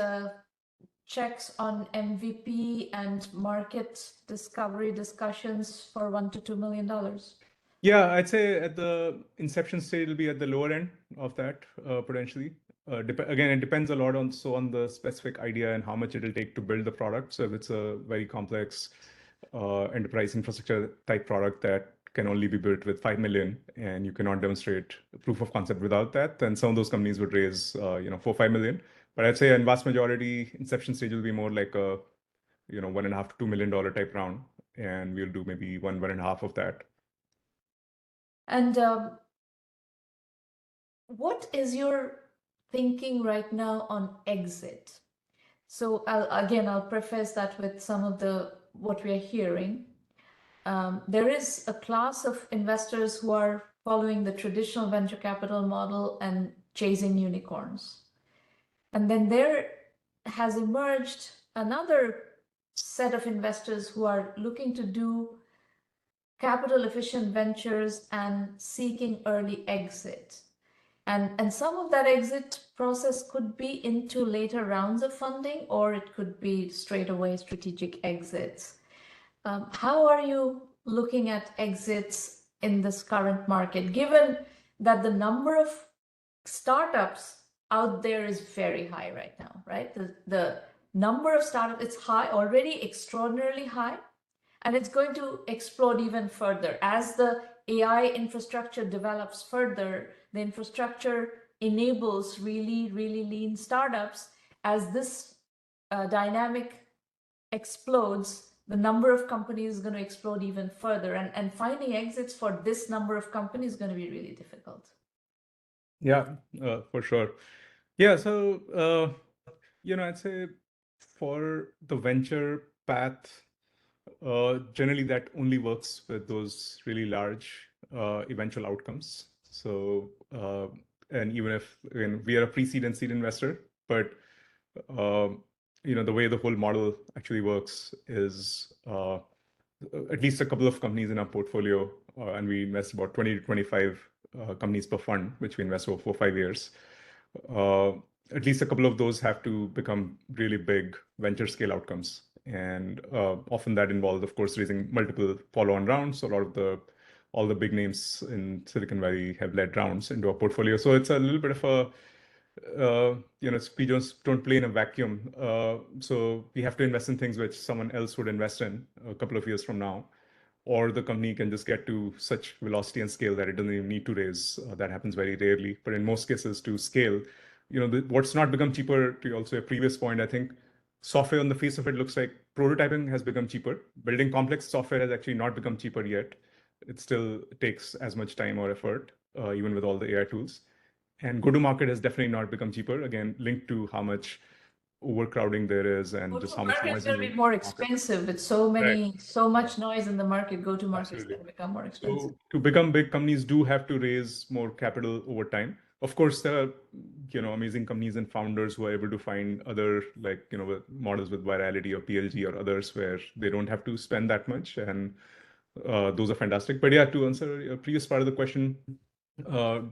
checks on MVP and market discovery discussions for $1 to $2 million? Yeah, I'd say at the inception stage, it'll be at the lower end of that potentially. Again, it depends a lot on the specific idea and how much it'll take to build the product. So if it's a very complex enterprise infrastructure type product that can only be built with 5 million and you cannot demonstrate proof of concept without that, then some of those companies would raise 4-5 million. But I'd say in vast majority, inception stage will be more like a $1.5 to $2 million type round, and we'll do maybe 1.5 of that. And what is your thinking right now on exit? So I'll preface that with some of what we are hearing. There is a class of investors who are following the traditional venture capital model and chasing unicorns. And then there has emerged another set of investors who are looking to do capital efficient ventures and seeking early exit. And some of that exit process could be into later rounds of funding, or it could be straight away strategic exits. How are you looking at exits in this current market, given that the number of startups out there is very high right now, right? The number of startups, it's high, already extraordinarily high, and it's going to explode even further. As the AI infrastructure develops further, the infrastructure enables really, really lean startups. As this dynamic explodes, the number of companies is going to explode even further. And finding exits for this number of companies is going to be really difficult. Yeah, for sure. Yeah, so, I'd say for the venture path, generally that only works with those really large eventual outcomes. So, and even if, again, we are a pre-seed and seed investor, but the way the whole model actually works is at least a couple of companies in our portfolio, and we invest about 20 to 25 companies per fund, which we invest over 4 or 5 years. At least a couple of those have to become really big venture scale outcomes. And often that involves, of course, raising multiple follow-on rounds. So all the big names in Silicon Valley have led rounds into our portfolio. So it's a little bit of a, we don't play in a vacuum. So we have to invest in things which someone else would invest in a couple of years from now, or the company can just get to such velocity and scale that it doesn't even need to raise. That happens very rarely. But in most cases, to scale, what's not become cheaper, to also a previous point, I think software on the face of it looks like prototyping has become cheaper. Building complex software has actually not become cheaper yet. It still takes as much time or effort, even with all the AI tools. And go-to-market has definitely not become cheaper, again, linked to how much overcrowding there is and just how much Go-to-market is noise going in to the be more market. expensive with so much noise in the market. Go-to-market is Absolutely. going to become more expensive. So to become big, companies do have to raise more capital over time. Of course, there are amazing companies and founders who are able to find other models with virality or PLG or others where they don't have to spend that much, and those are fantastic. But yeah, to answer your previous part of the question,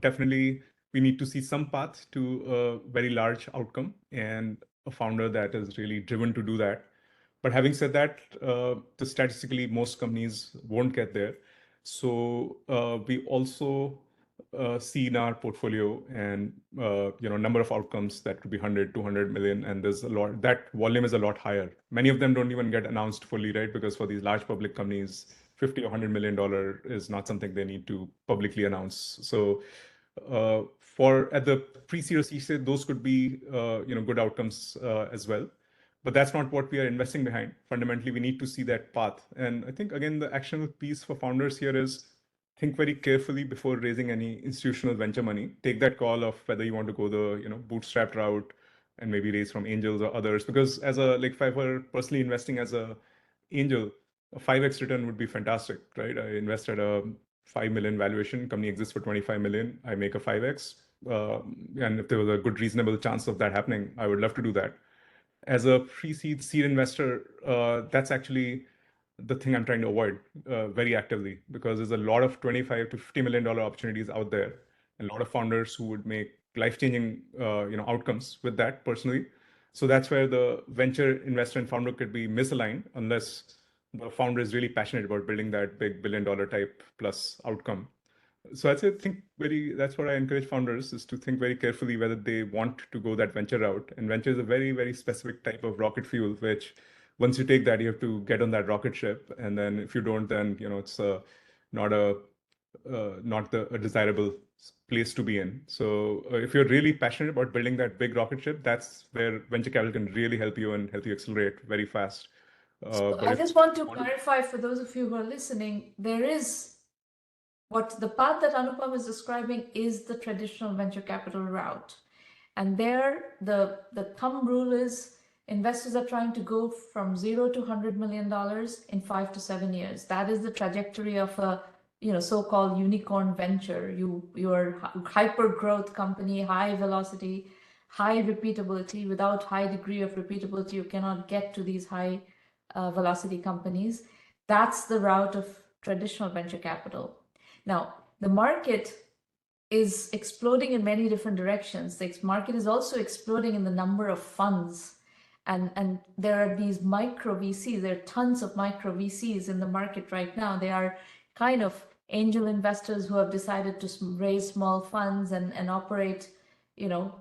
definitely we need to see some path to a very large outcome and a founder that is really driven to do that. But having said that, statistically, most companies won't get there. So we also see in our portfolio and number of outcomes that could be 100, 200 million, and there's a lot. That volume is a lot higher. Many of them don't even get announced fully, right? Because for these large public companies, $50 or $100 million is not something they need to publicly announce. So for at the pre-seed seed, those could be good outcomes as well. But that's not what we are investing behind. Fundamentally, we need to see that path. And I think, again, the actionable piece for founders here is think very carefully before raising any institutional venture money. Take that call of whether you want to go the bootstrapped route and maybe raise from angels or others. Because as if I were personally investing as a angel, a 5x return would be fantastic, right? I invest at a 5 million valuation, company exists for 25 million, I make a 5x. And if there was a good reasonable chance of that happening, I would love to do that. As a pre-seed seed investor, that's actually the thing I'm trying to avoid very actively, because there's a lot of $25 to $50 million opportunities out there, and a lot of founders who would make life-changing outcomes with that personally. So that's where the venture investor and founder could be misaligned unless the founder is really passionate about building that big $1 billion type plus outcome. So I'd say that's what I encourage founders is to think very carefully whether they want to go that venture route. And venture is a very, very specific type of rocket fuel, which once you take that, you have to get on that rocket ship. And then if you don't, then, it's not a desirable place to be in. So if you're really passionate about building that big rocket ship, that's where venture capital can really help you and help you accelerate very fast. But I just want to clarify for those of you who are listening, there is what the path that Anupam is describing is the traditional venture capital route. And there, the thumb rule is investors are trying to go from $0 to $100 million in 5 to 7 years. That is the trajectory of a so-called unicorn venture. You're hyper growth company, high velocity, high repeatability. Without high degree of repeatability, you cannot get to these high velocity companies. That's the route of traditional venture capital. Now, the market is exploding in many different directions. The market is also exploding in the number of funds. And there are these micro VCs. There are tons of micro VCs in the market right now. They are kind of angel investors who have decided to raise small funds and operate, a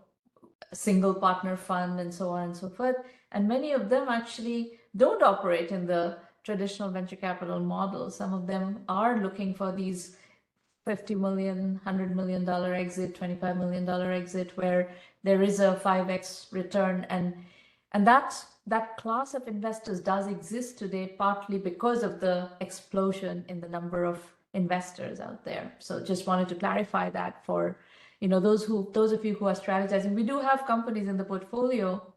single partner fund and so on and so forth. And many of them actually don't operate in the traditional venture capital model. Some of them are looking for these $50 million, $100 million exit, $25 million exit, where there is a 5x return. And that class of investors does exist today, partly because of the explosion in the number of investors out there. So just wanted to clarify that for those of you who are strategizing. We do have companies in the portfolio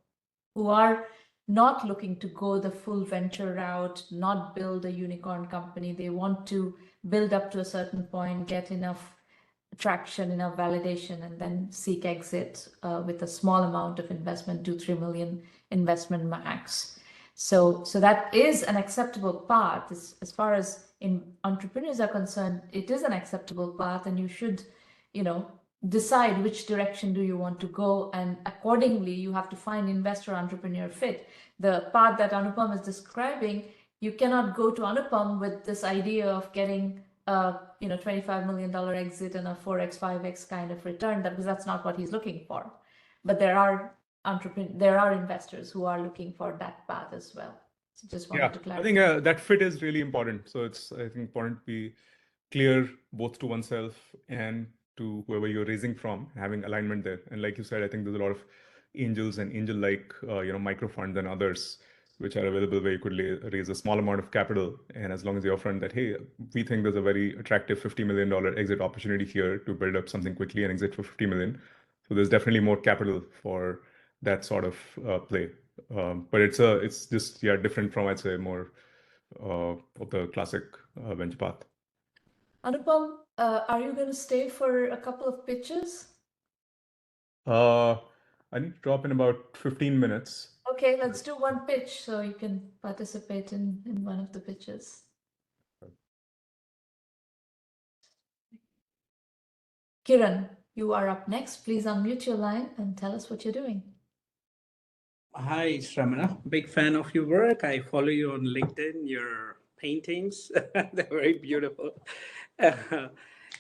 who are not looking to go the full venture route, not build a unicorn company. They want to build up to a certain point, get enough traction, enough validation, and then seek exit with a small amount of investment, 2-3 million investment max. So that is an acceptable path. As far as entrepreneurs are concerned, it is an acceptable path, and you should, decide which direction do you want to go, and accordingly you have to find investor entrepreneur fit. The path that Anupam is describing, you cannot go to Anupam with this idea of getting a $25 million exit and a 4x 5x kind of return, because that's not what he's looking for. But there are investors who are looking for that path as well. So just wanted to clarify. I think that fit is really important. So it's, I think, important to be clear both to oneself and to whoever you're raising from, having alignment there. And like you said, I think there's a lot of angels and angel-like, micro funds and others, which are available where you could raise a small amount of capital. And as long as you're upfront that, hey, we think there's a very attractive $50 million exit opportunity here to build up something quickly and exit for 50 million. So there's definitely more capital for that sort of play. But it's just different from, I'd say, more of the classic venture path. Anupam, are you going to stay for a couple of pitches? I need to drop in about 15 minutes. Okay, let's do one pitch so you can participate in one of the pitches. Kiran, you are up next. Please unmute your line and tell us what you're doing. Hi, Shramana. Big fan of your work. I follow you on LinkedIn. Your paintings, they're very beautiful.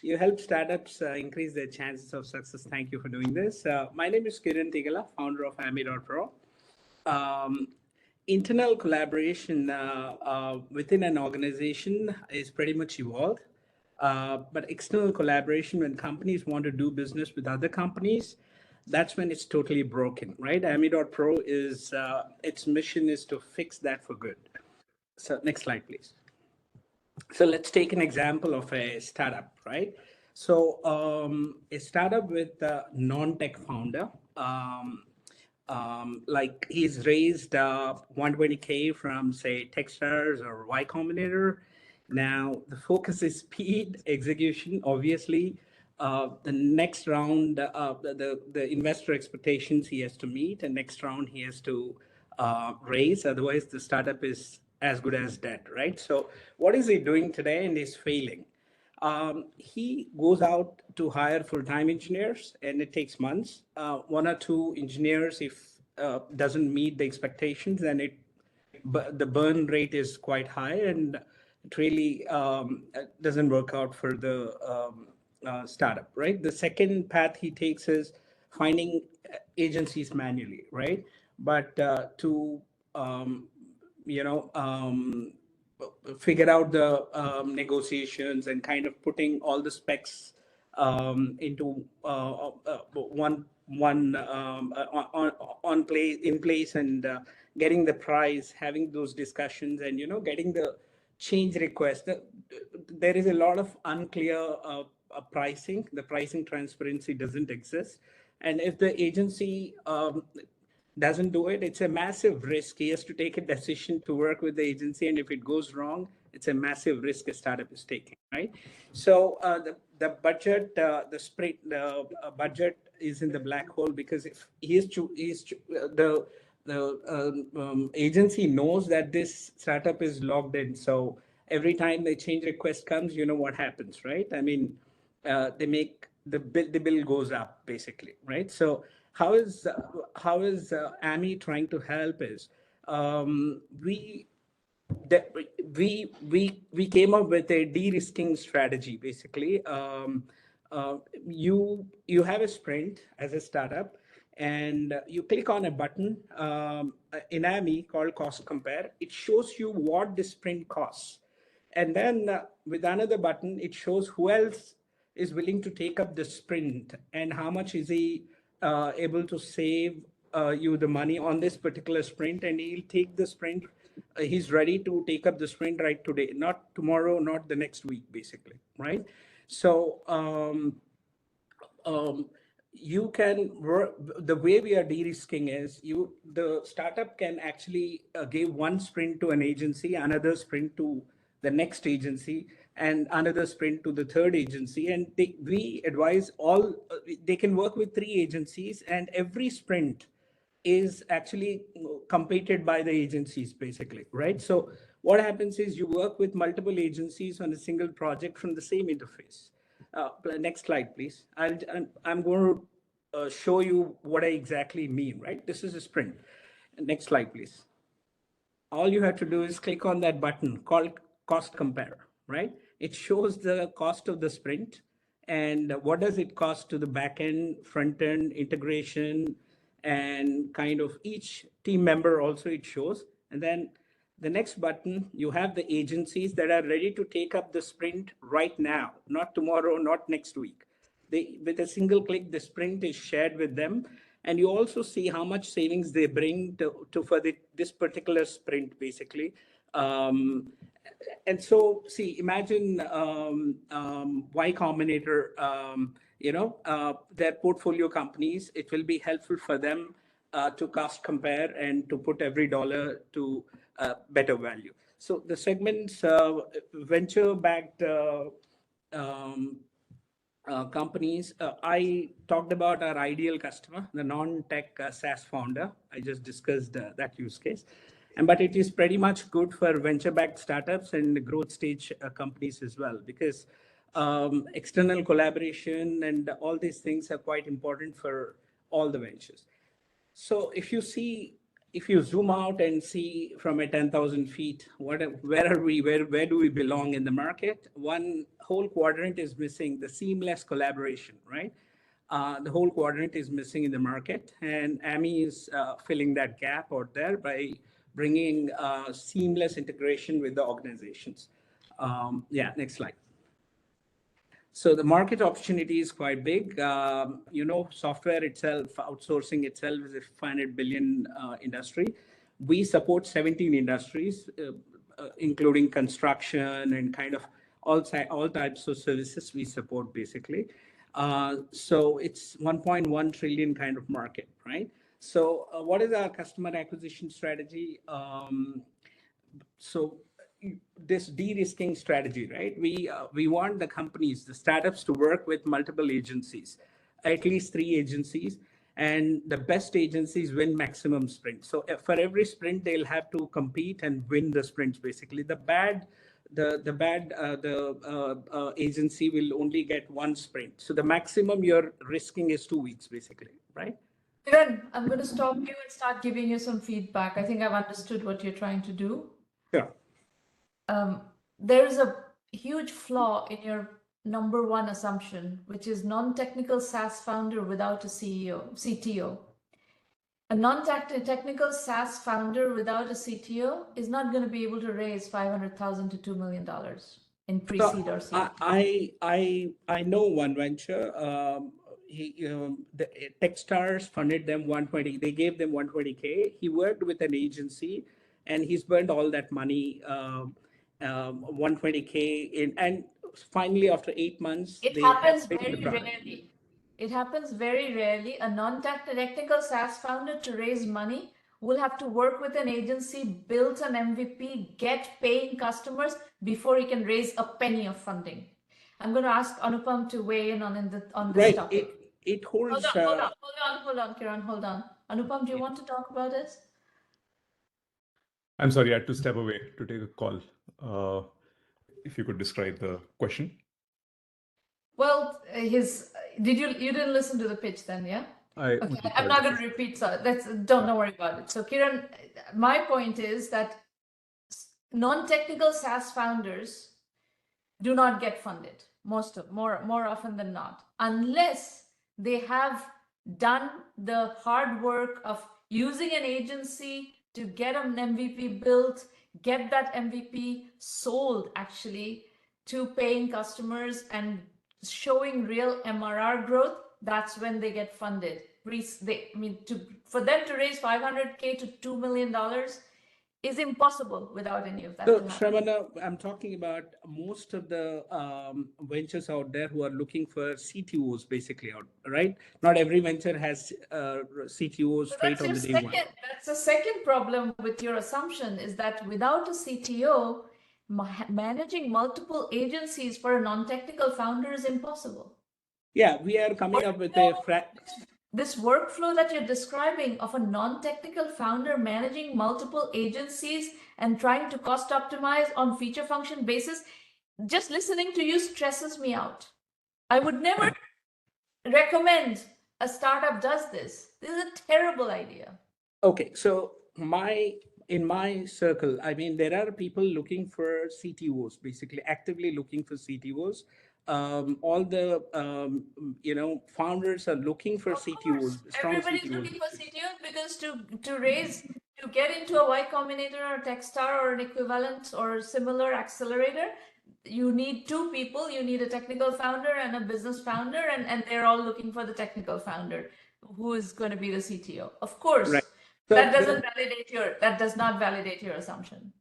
You help startups increase their chances of success. Thank you for doing this. My name is Kiran Teegala, founder of Amy.pro. Internal collaboration within an organization is pretty much evolved. But external collaboration, when companies want to do business with other companies, that's when it's totally broken, right? Amy.pro is, its mission is to fix that for good. So next slide, please. So let's take an example of a startup, right? So a startup with a non-tech founder, like he's raised 120K from say Techstars or Y Combinator. Now the focus is speed, execution, obviously. The next round, the investor expectations he has to meet, and next round he has to raise. Otherwise, the startup is as good as dead, right? So, what is he doing today? And he's failing. He goes out to hire full-time engineers, and it takes months. One or two engineers, if doesn't meet the expectations, then the burn rate is quite high, and it really doesn't work out for the startup, right? The second path he takes is finding agencies manually, right? But to figure out the negotiations and kind of putting all the specs into one in place, and getting the price, having those discussions, and getting the change request. There is a lot of unclear pricing. The pricing transparency doesn't exist, and if the agency doesn't do it, it's a massive risk. He has to take a decision to work with the agency, and if it goes wrong, it's a massive risk a startup is taking, right? So the budget, the budget is in the black hole, because if the agency knows that this startup is logged in. So every time the change request comes, you know what happens, right? I mean, they make the bill goes up basically, right? So how is AMI trying to help is we came up with a de-risking strategy. Basically, you have a sprint as a startup, and you click on a button in AMI called Cost Compare. It shows you what the sprint costs, and then with another button, it shows who else is willing to take up the sprint and how much is he able to save you the money on this particular sprint, and he'll take the sprint. He's ready to take up the sprint right today, not tomorrow, not the next week, basically, right? So you can work. The way we are de-risking is the startup can actually give one sprint to an agency, another sprint to the next agency, and another sprint to the third agency. And we advise all, they can work with 3 agencies, and every sprint is actually completed by the agencies, basically, right? So what happens is you work with multiple agencies on a single project from the same interface. Next slide, please. I'm going to show you what I exactly mean, right? This is a sprint. Next slide, please. All you have to do is click on that button called Cost Compare, right? It shows the cost of the sprint and what does it cost to the back end, front end, integration, and kind of each team member also it shows. And then the next button, you have the agencies that are ready to take up the sprint right now, not tomorrow, not next week. With a single click, the sprint is shared with them, And you also see how much savings they bring to for this particular sprint, basically. And so, see, imagine Y Combinator, their portfolio companies. It will be helpful for them to cost compare and to put every dollar to better value. So the segments, venture-backed companies. I talked about our ideal customer, the non-tech SaaS founder. I just discussed that use case. But it is pretty much good for venture-backed startups and growth stage companies as well, because external collaboration and all these things are quite important for all the ventures. So if you zoom out and see from a 10,000 feet, where are we? Where do we belong in the market? One whole quadrant is missing, the seamless collaboration, right? The whole quadrant is missing in the market, and Amy is filling that gap out there by bringing seamless integration with the organizations. Yeah, next slide. So the market opportunity is quite big. Software itself, outsourcing itself is a $500 billion industry. We support 17 industries, including construction and kind of all types of services we support, basically. So it's 1.1 trillion kind of market, right? So what is our customer acquisition strategy? So this de-risking strategy, right? We want the companies, the startups, to work with multiple agencies, at least 3 agencies, and the best agencies win maximum sprints. So for every sprint, they'll have to compete and win the sprints. Basically, the agency will only get 1 sprint. So the maximum you're risking is 2 weeks, basically, right? Kiran, I'm going to stop you and start giving you some feedback. I think I've understood what you're trying to do. Sure. There's a huge flaw in your number 1 assumption, which is non-technical SaaS founder without a CTO. A non-technical SaaS founder without a CTO is not going to be able to raise $500,000 to $2 million in pre-seed or seed. I know one venture. The Techstars funded them 120. They gave them 120K. He worked with an agency, and he's burned all that money. 120K in, and finally after 8 months, it happens very rarely. It happens very rarely. A non-technical SaaS founder, to raise money, will have to work with an agency, build an MVP, get paying customers before he can raise a penny of funding. I'm going to ask Anupam to weigh in on this topic. It holds. Hold on, Kiran, hold on. Anupam, do you want to talk about it? I'm sorry, I had to step away to take a call. If you could describe the question. Well, you didn't listen to the pitch then, yeah? Okay, I'm not going to repeat, so don't worry about it. So Kiran, my point is that non-technical SaaS founders do not get funded more often than not, unless they have done the hard work of using an agency to get an MVP built, get that MVP sold actually to paying customers and showing real MRR growth. That's when they get funded. For them to raise $500K to $2 million is impossible without any of that. So, Shravana, I'm talking about most of the ventures out there who are looking for CTOs, basically, right? Not every venture has CTOs straight on the day one. That's the second problem with your assumption, is that without a CTO, managing multiple agencies for a non-technical founder is impossible. Yeah, we are coming up with this workflow that you're describing of a non-technical founder managing multiple agencies and trying to cost optimize on feature function basis, just listening to you stresses me out. I would never recommend a startup does this. This is a terrible idea. Okay, so in my circle, I mean, there are people looking for CTOs, basically actively looking for CTOs. All the founders are looking for CTOs. Everybody's looking for CTOs because to get into a Y Combinator or Techstar or an equivalent or similar accelerator, you need 2 people. You need a technical founder and a business founder, and they're all looking for the technical founder. who is going to be the CTO. Of course, Right. So that does not validate your assumption.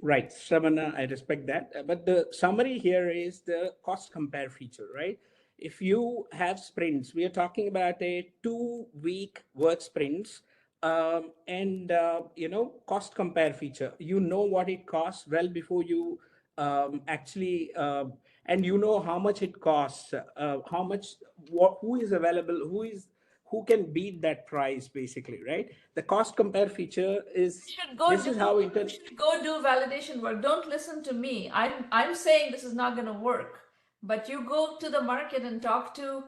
Right, Shravana, I respect that. But the summary here is the cost compare feature, right? If you have sprints, we are talking about a 2-week work sprints, and cost compare feature. You know what it costs well before you actually, and you know how much it costs, how much, who is available, who can beat that price, basically, right? The cost compare feature is, this is how you should go do validation work. Don't listen to me. I'm saying this is not going to work, but you go to the market and talk to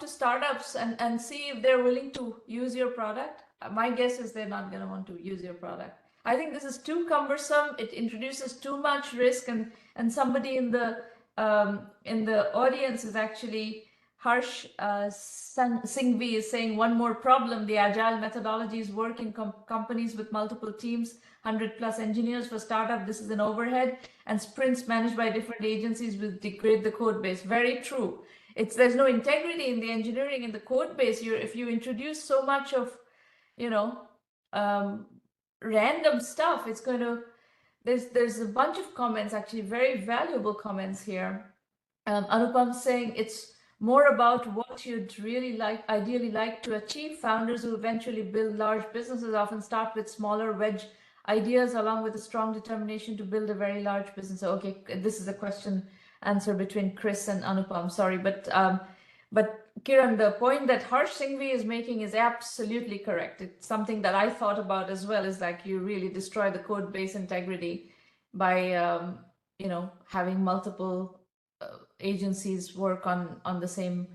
startups and see if they're willing to use your product. My guess is they're not going to want to use your product. I think this is too cumbersome. It introduces too much risk, and somebody in the audience is actually Harsh Singhvi is saying one more problem. The agile methodologies work in companies with multiple teams, 100 plus engineers. For startup, this is an overhead, and sprints managed by different agencies will degrade the code base. Very true. There's no integrity in the engineering in the code base. If you introduce so much of, random stuff, it's going to, there's a bunch of comments, actually very valuable comments here. Anupam saying it's more about what you'd really ideally like to achieve. Founders who eventually build large businesses often start with smaller wedge ideas along with a strong determination to build a very large business. Okay, this is a question answer between Chris and Anupam, sorry, but Kiran, the point that Harsh Singhvi is making is absolutely correct. It's something that I thought about as well, is like you really destroy the code base integrity by having multiple agencies work on the same.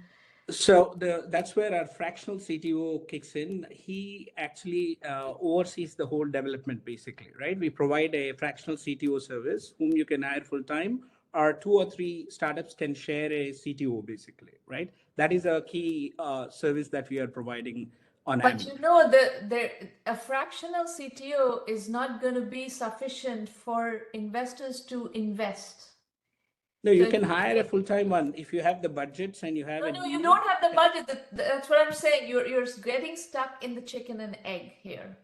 So that's where our fractional CTO kicks in. He actually oversees the whole development, basically, right? We provide a fractional CTO service whom you can hire full time, or 2 or 3 startups can share a CTO, basically, right? That is a key service that we are providing on But Amp. a fractional CTO is not going to be sufficient for investors to invest. No, you can hire a full-time one if you have the budgets and you have. No, you don't have the budget. That's what I'm saying. You're getting stuck in the chicken and egg here.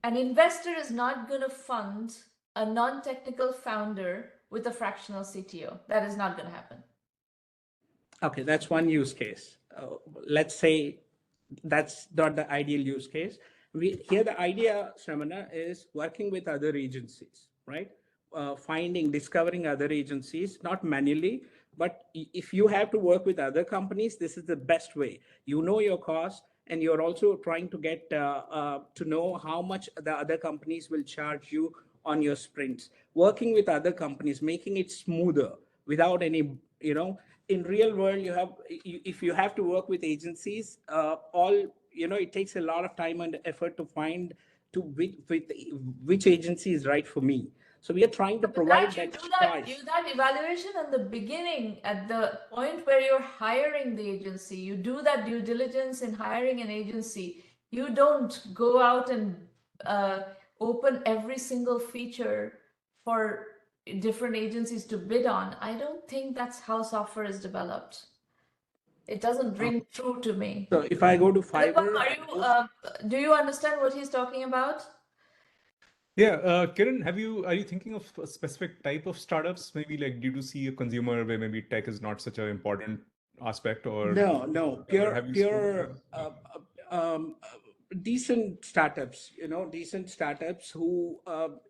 An investor is not going to fund a non-technical founder with a fractional CTO. That is not going to happen. Okay, that's one use case. Let's say that's not the ideal use case. Here the idea, Shramana, is working with other agencies, right? Discovering other agencies, not manually, but if you have to work with other companies, this is the best way. You know your cost, and you're also trying to get to know how much the other companies will charge you on your sprints. Working with other companies, making it smoother without any, in real world, if you have to work with agencies, it takes a lot of time and effort to find which agency is right for me. So we are trying to provide that choice. You do that evaluation at the beginning, at the point where you're hiring the agency. You do that due diligence in hiring an agency. You don't go out and open every single feature for different agencies to bid on. I don't think that's how software is developed. It doesn't ring true to me. So if I go to Fiverr, do you understand what he's talking about? Yeah, Kiran, are you thinking of a specific type of startups? Maybe like, do you see a consumer where maybe tech is not such an important aspect, or no, pure decent startups, who,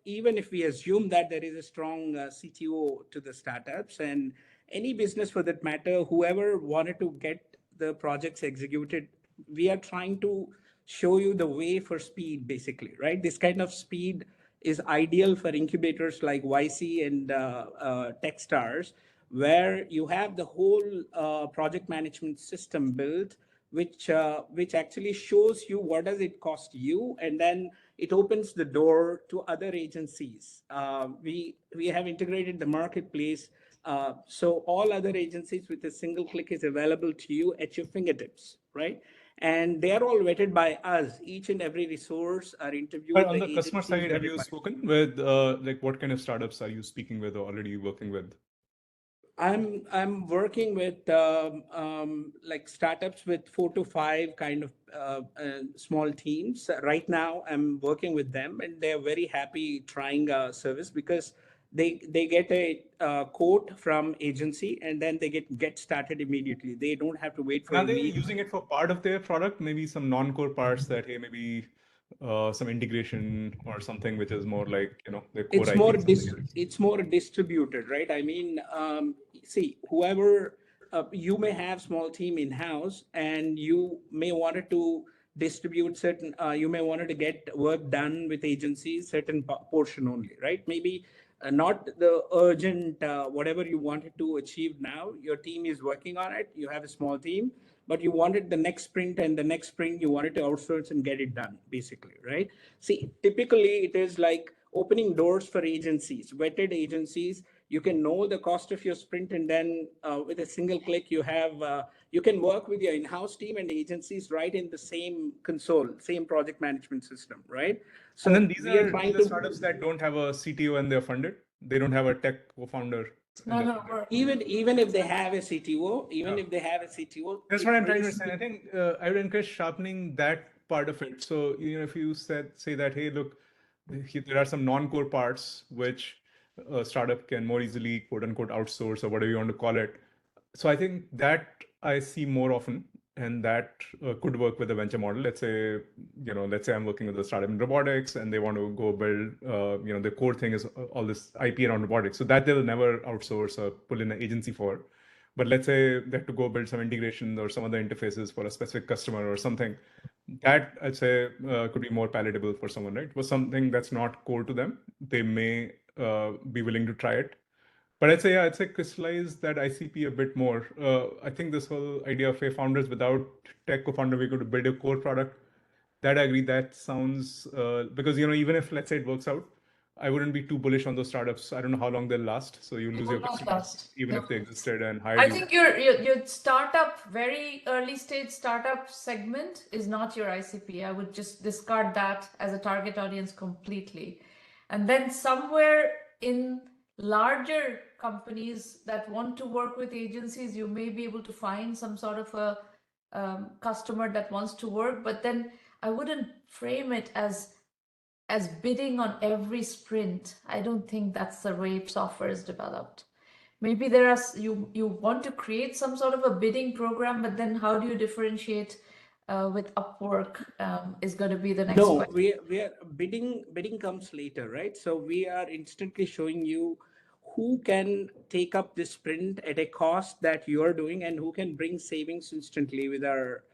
even if we assume that there is a strong CTO to the startups, and any business for that matter, whoever wanted to get the projects executed, we are trying to show you the way for speed, basically, right? This kind of speed is ideal for incubators like YC and Techstars, where you have the whole project management system built, which actually shows you what does it cost you, and then it opens the door to other agencies. We have integrated the marketplace, so all other agencies with a single click is available to you at your fingertips, right? And they are all vetted by us. Each and every resource are interviewed. But on the customer side, have you spoken with, like, what kind of startups are you speaking with or already working with? I'm working with like startups with 4 to 5 kind of small teams. Right now, I'm working with them, and they're very happy trying our service because they get a quote from agency, and then they get started immediately. They don't have to wait for And a are they meet. using it for part of their product? Maybe some non-core parts that, hey, maybe some integration or something which is more like, their core IP or something. It's more distributed, right? I mean, see, whoever you may have small team in house, and you may wanted to distribute certain. You may wanted to get work done with agencies, certain portion only, right? Maybe not the urgent whatever you wanted to achieve now. Your team is working on it. You have a small team, but you wanted the next sprint, and the next sprint you wanted to outsource and get it done, basically, right? See, typically it is like opening doors for agencies, vetted agencies. You can know the cost of your sprint, and then with a single click, you can work with your in-house team and agencies right in the same console, same project management system, right? And So then these we are are trying the to startups that don't have a CTO and they're funded. They don't have a tech co-founder. No, no, we're- even if they have a CTO, if they have a CTO, That's what I'm trying to understand. I think I would encourage sharpening that part of it. So, if you say that, hey, look, there are some non-core parts which a startup can more easily, quote unquote, outsource or whatever you want to call it. So I think that I see more often, and that could work with a venture model. Let's say, I'm working with a startup in robotics and they want to go build, the core thing is all this IP around robotics. So that they'll never outsource or pull in an agency for. But let's say they have to go build some integration or some other interfaces for a specific customer or something. That I'd say could be more palatable for someone, right? For something that's not core to them, they may be willing to try it. But I'd say crystallize that ICP a bit more. I think this whole idea of founders without tech co-founder, we're going to build a core product. That I agree. That sounds because even if let's say it works out, I wouldn't be too bullish on those startups. I don't know how long they'll last. So you lose your not customers last. even No. if they existed and hired I you. think your startup, very early stage startup segment is not your ICP. I would just discard that as a target audience completely. And then somewhere in larger companies that want to work with agencies, you may be able to find some sort of a customer that wants to work, but then I wouldn't frame it as bidding on every sprint. I don't think that's the way software is developed. Maybe there are you want to create some sort of a bidding program, but then how do you differentiate with Upwork is going to be the next No, question. we are bidding comes later, right? So we are instantly showing you who can take up this sprint at a cost that you are doing, and who can bring savings instantly with our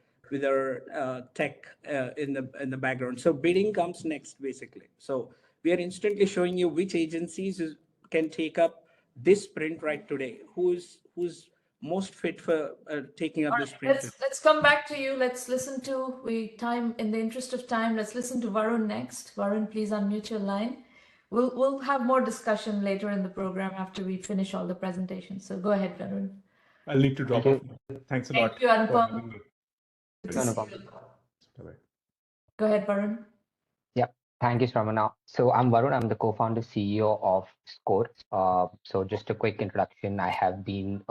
tech in the background. So bidding comes next, basically. So we are instantly showing you which agencies can take up this sprint right today. Who's most fit for taking up this sprint? Let's come back to you. Let's listen to in the interest of time. Let's listen to Varun next. Varun, please unmute your line. We'll have more discussion later in the program after we finish all the presentations. So go ahead, Varun. I'll need to drop off. Thanks a lot. Thank you, for Anupam. having me. Good to see you. Bye-bye. Go ahead, Varun. Yeah, thank you, Shramana. So I'm Varun. I'm the co-founder CEO of Score. So just a quick introduction. I have been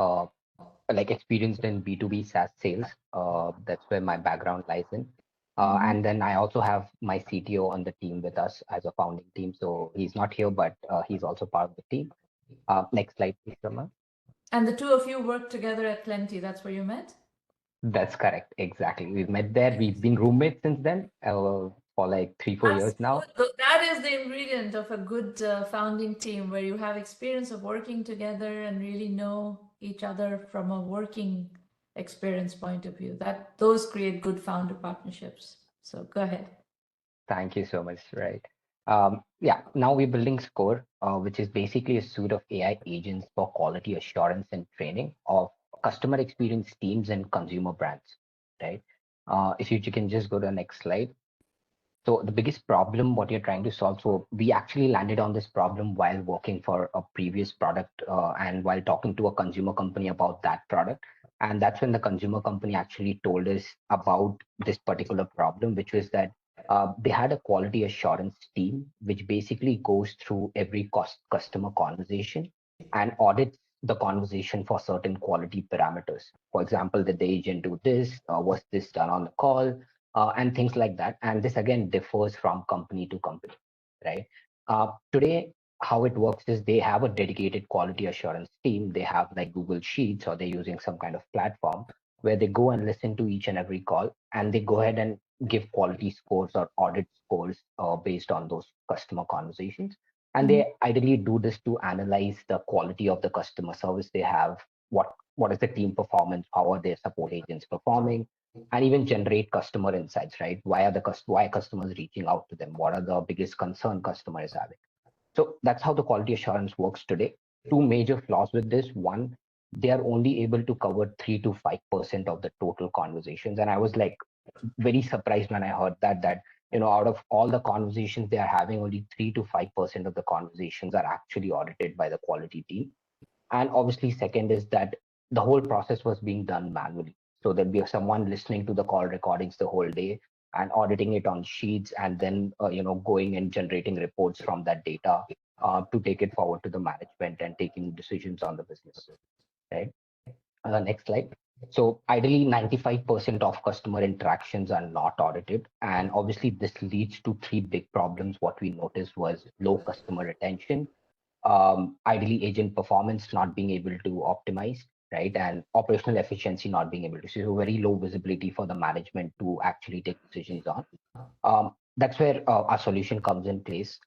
experienced in B2B SaaS sales. That's where my background lies in. And then I also have my CTO on the team with us as a founding team. So he's not here, but he's also part of the team. Next slide, please, Shramana. And the two of you worked together at Plenty. That's where you met? That's correct. Exactly. We've met there. We've been roommates since then for like 3-4 years now. That is the ingredient of a good founding team, where you have experience of working together and really know each other from a working experience point of view. Those create good founder partnerships. So go ahead. Thank you so much. Right. Now we're building Score, which is basically a suite of AI agents for quality assurance and training of customer experience teams and consumer brands. Right. If you can just go to the next slide. So the biggest problem, what you're trying to solve, so we actually landed on this problem while working for a previous product and while talking to a consumer company about that product. And that's when the consumer company actually told us about this particular problem, which was that they had a quality assurance team, which basically goes through every customer conversation and audits the conversation for certain quality parameters. For example, did the agent do this? Was this done on the call? And things like that. And this again differs from company to company, right? Today, how it works is they have a dedicated quality assurance team. They have like Google Sheets, or they're using some kind of platform where they go and listen to each and every call, and they go ahead and give quality scores or audit scores based on those customer conversations. And they ideally do this to analyze the quality of the customer service they have, what is the team performance, how are their support agents performing, and even generate customer insights, right? Why are customers reaching out to them? What are the biggest concern customer is having? So that's how the quality assurance works today. Two major flaws with this. One, they are only able to cover 3 to 5% of the total conversations. And I was like very surprised when I heard that, out of all the conversations they are having, only 3 to 5% of the conversations are actually audited by the quality team. And obviously, second is that the whole process was being done manually. So there'd be someone listening to the call recordings the whole day and auditing it on sheets, and then going and generating reports from that data to take it forward to the management and taking decisions on the business. Right. Next slide. So ideally, 95% of customer interactions are not audited, and obviously this leads to three big problems. What we noticed was low customer retention, ideally agent performance not being able to optimize, right? And operational efficiency not being able to. So very low visibility for the management to actually take decisions on. That's where our solution comes in place.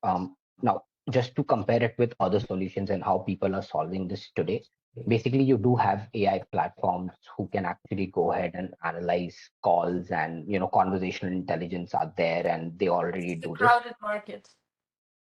Now, just to compare it with other solutions and how people are solving this today, basically you do have AI platforms who can actually go ahead and analyze calls, and conversational intelligence are there, and they already It's a do this. crowded market.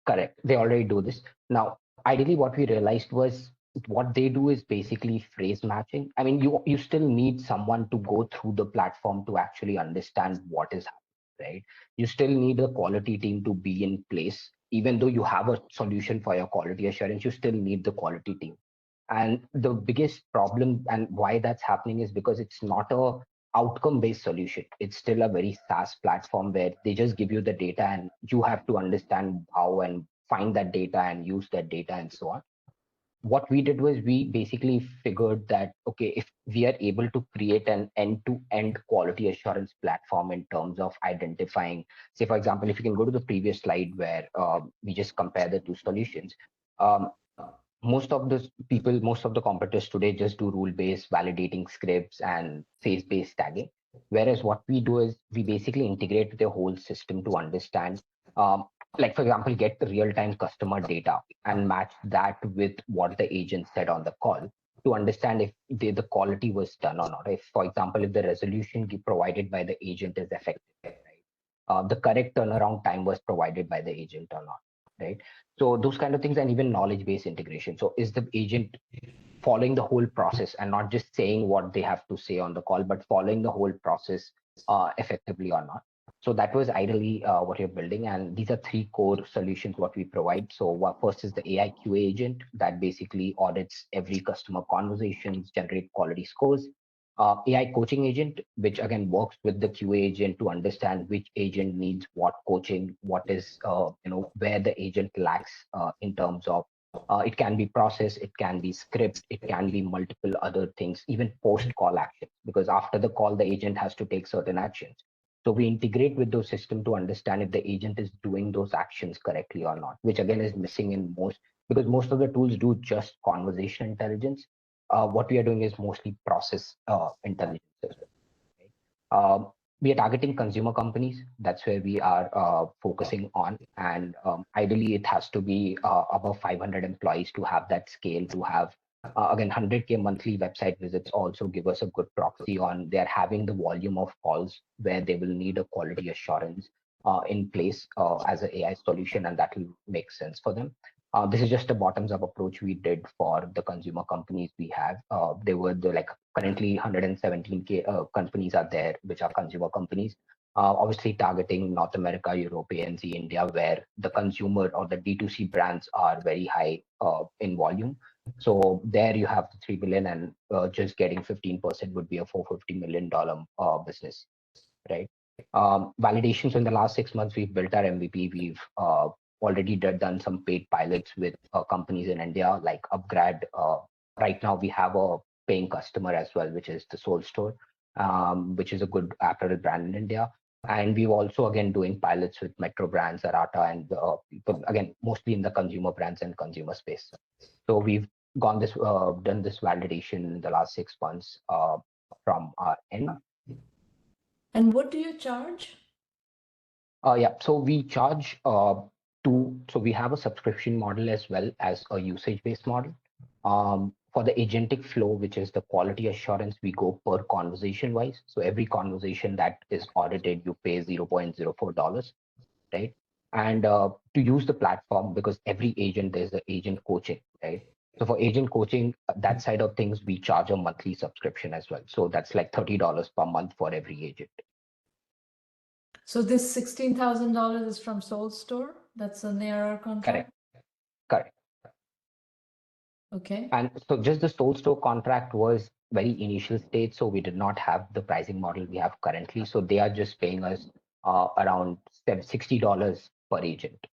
Correct. They already do this. Now, ideally, what we realized was what they do is basically phrase matching. I mean, you still need someone to go through the platform to actually understand what is happening, right? You still need a quality team to be in place. Even though you have a solution for your quality assurance, you still need the quality team. And the biggest problem and why that's happening is because it's not a outcome based solution. It's still a very SaaS platform where they just give you the data and you have to understand how and find that data and use that data and so on. What we did was we basically figured that, okay, if we are able to create an end-to-end quality assurance platform in terms of identifying, say, for example, if you can go to the previous slide where we just compare the two solutions. Most of the competitors today just do rule-based validating scripts and phase-based tagging. Whereas what we do is we basically integrate the whole system to understand, like for example, get the real-time customer data and match that with what the agent said on the call to understand if the quality was done or not. If, for example, if the resolution provided by the agent is effective, right? The correct turnaround time was provided by the agent or not, right? So those kind of things, and even knowledge-based integration. So is the agent following the whole process and not just saying what they have to say on the call, but following the whole process effectively or not? So that was ideally what you're building. And these are three core solutions what we provide. So first is the AI QA agent that basically audits every customer conversations, generate quality scores. AI coaching agent, which again works with the QA agent to understand which agent needs what coaching, what is, where the agent lacks in terms of, it can be process, it can be script, it can be multiple other things, even post-call actions, because after the call, the agent has to take certain actions. So we integrate with those systems to understand if the agent is doing those actions correctly or not, which again is missing in most, because most of the tools do just conversation intelligence. What we are doing is mostly process intelligence as well. Right? We are targeting consumer companies. That's where we are focusing on. And ideally, it has to be above 500 employees to have that scale, to have, again, 100K monthly website visits also give us a good proxy on they're having the volume of calls where they will need a quality assurance in place as an AI solution, and that will make sense for them. This is just a bottoms-up approach we did for the consumer companies we have. They were like currently 117K companies are there, which are consumer companies. Obviously targeting North America, Europe, ANZ, India, where the consumer or the D2C brands are very high in volume. So there you have the 3 billion, and just getting 15% would be a $450 million business, right? Validation. So in the last 6 months, we've built our MVP. We've already done some paid pilots with companies in India like Upgrad, right now we have a paying customer as well, which is the Soul Store, which is a good apparel brand in India. And we've also again doing pilots with Metro Brands, Arata, and people again mostly in the consumer brands and consumer space. So we've done this validation in the last 6 months from our end. And what do you charge? Yeah, so we charge so we have a subscription model as well as a usage-based model. For the agentic flow, which is the quality assurance, we go per conversation wise. So every conversation that is audited, you pay $0.04, right? And to use the platform, because every agent, there's the agent coaching, right? So for agent coaching, that side of things, we charge a monthly subscription as well. So that's like $30 per month for every agent. So this $16,000 is from Soul Store? That's an ARR contract? Correct. Okay. And so just the Soul Store contract was very initial stage, so we did not have the pricing model we have currently. So they are just paying us around $60 per agent,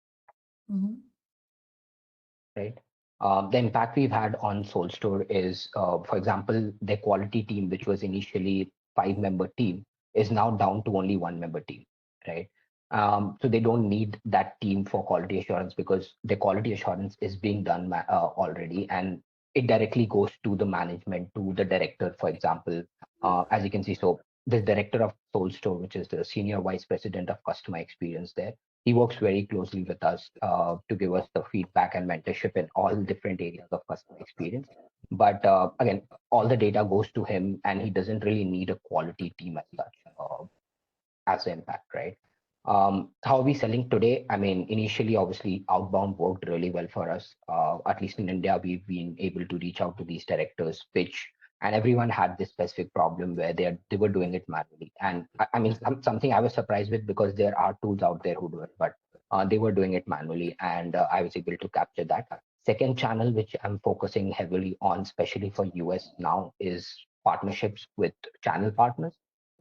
right? The impact we've had on Soul Store is, for example, their quality team, which was initially 5-member team, is now down to only 1-member team, right? So they don't need that team for quality assurance because the quality assurance is being done already, and it directly goes to the management, to the director, for example. As you can see, so the director of Soul Store, which is the senior vice president of customer experience there, he works very closely with us to give us the feedback and mentorship in all different areas of customer experience. But again, all the data goes to him, and he doesn't really need a quality team as such as an impact, right? How are we selling today? I mean, initially, obviously, outbound worked really well for us. At least in India, we've been able to reach out to these directors, pitch, and everyone had this specific problem where they were doing it manually. And I mean, something I was surprised with, because there are tools out there who do it, but they were doing it manually, and I was able to capture that. Second channel, which I'm focusing heavily on, especially for US now, is partnerships with channel partners.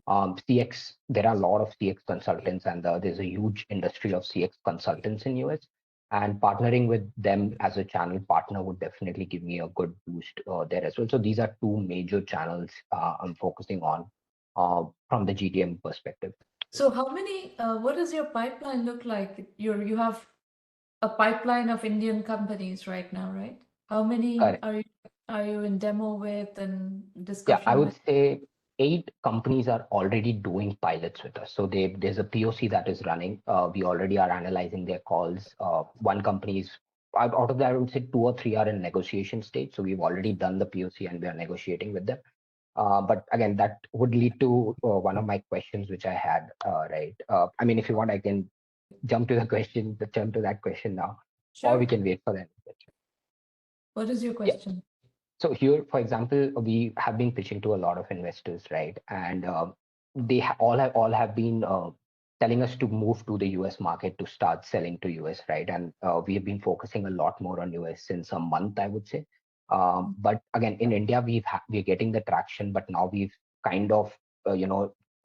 CX, there are a lot of CX consultants, and there's a huge industry of CX consultants in US. And partnering with them as a channel partner would definitely give me a good boost there as well. So these are two major channels I'm focusing on from the GTM perspective. So how many, what does your pipeline look like? You have a pipeline of Indian companies right now, right? How many Correct. are you in demo with and Yeah, discussion I would with? say 8 companies are already doing pilots with us. So there's a POC that is running. We already are analyzing their calls. One company is out of that, I would say 2 or 3 are in negotiation stage. So we've already done the POC and we are negotiating with them. But again, that would lead to one of my questions, which I had, right? I mean, if you want, I can jump to that question now, or we Sure. can wait for that. What is your Yeah. question? So here, for example, we have been pitching to a lot of investors, right? And they all have been telling us to move to the US market to start selling to US, right? And we have been focusing a lot more on US since a month, I would say. But again, in India, we're getting the traction, but now we've kind of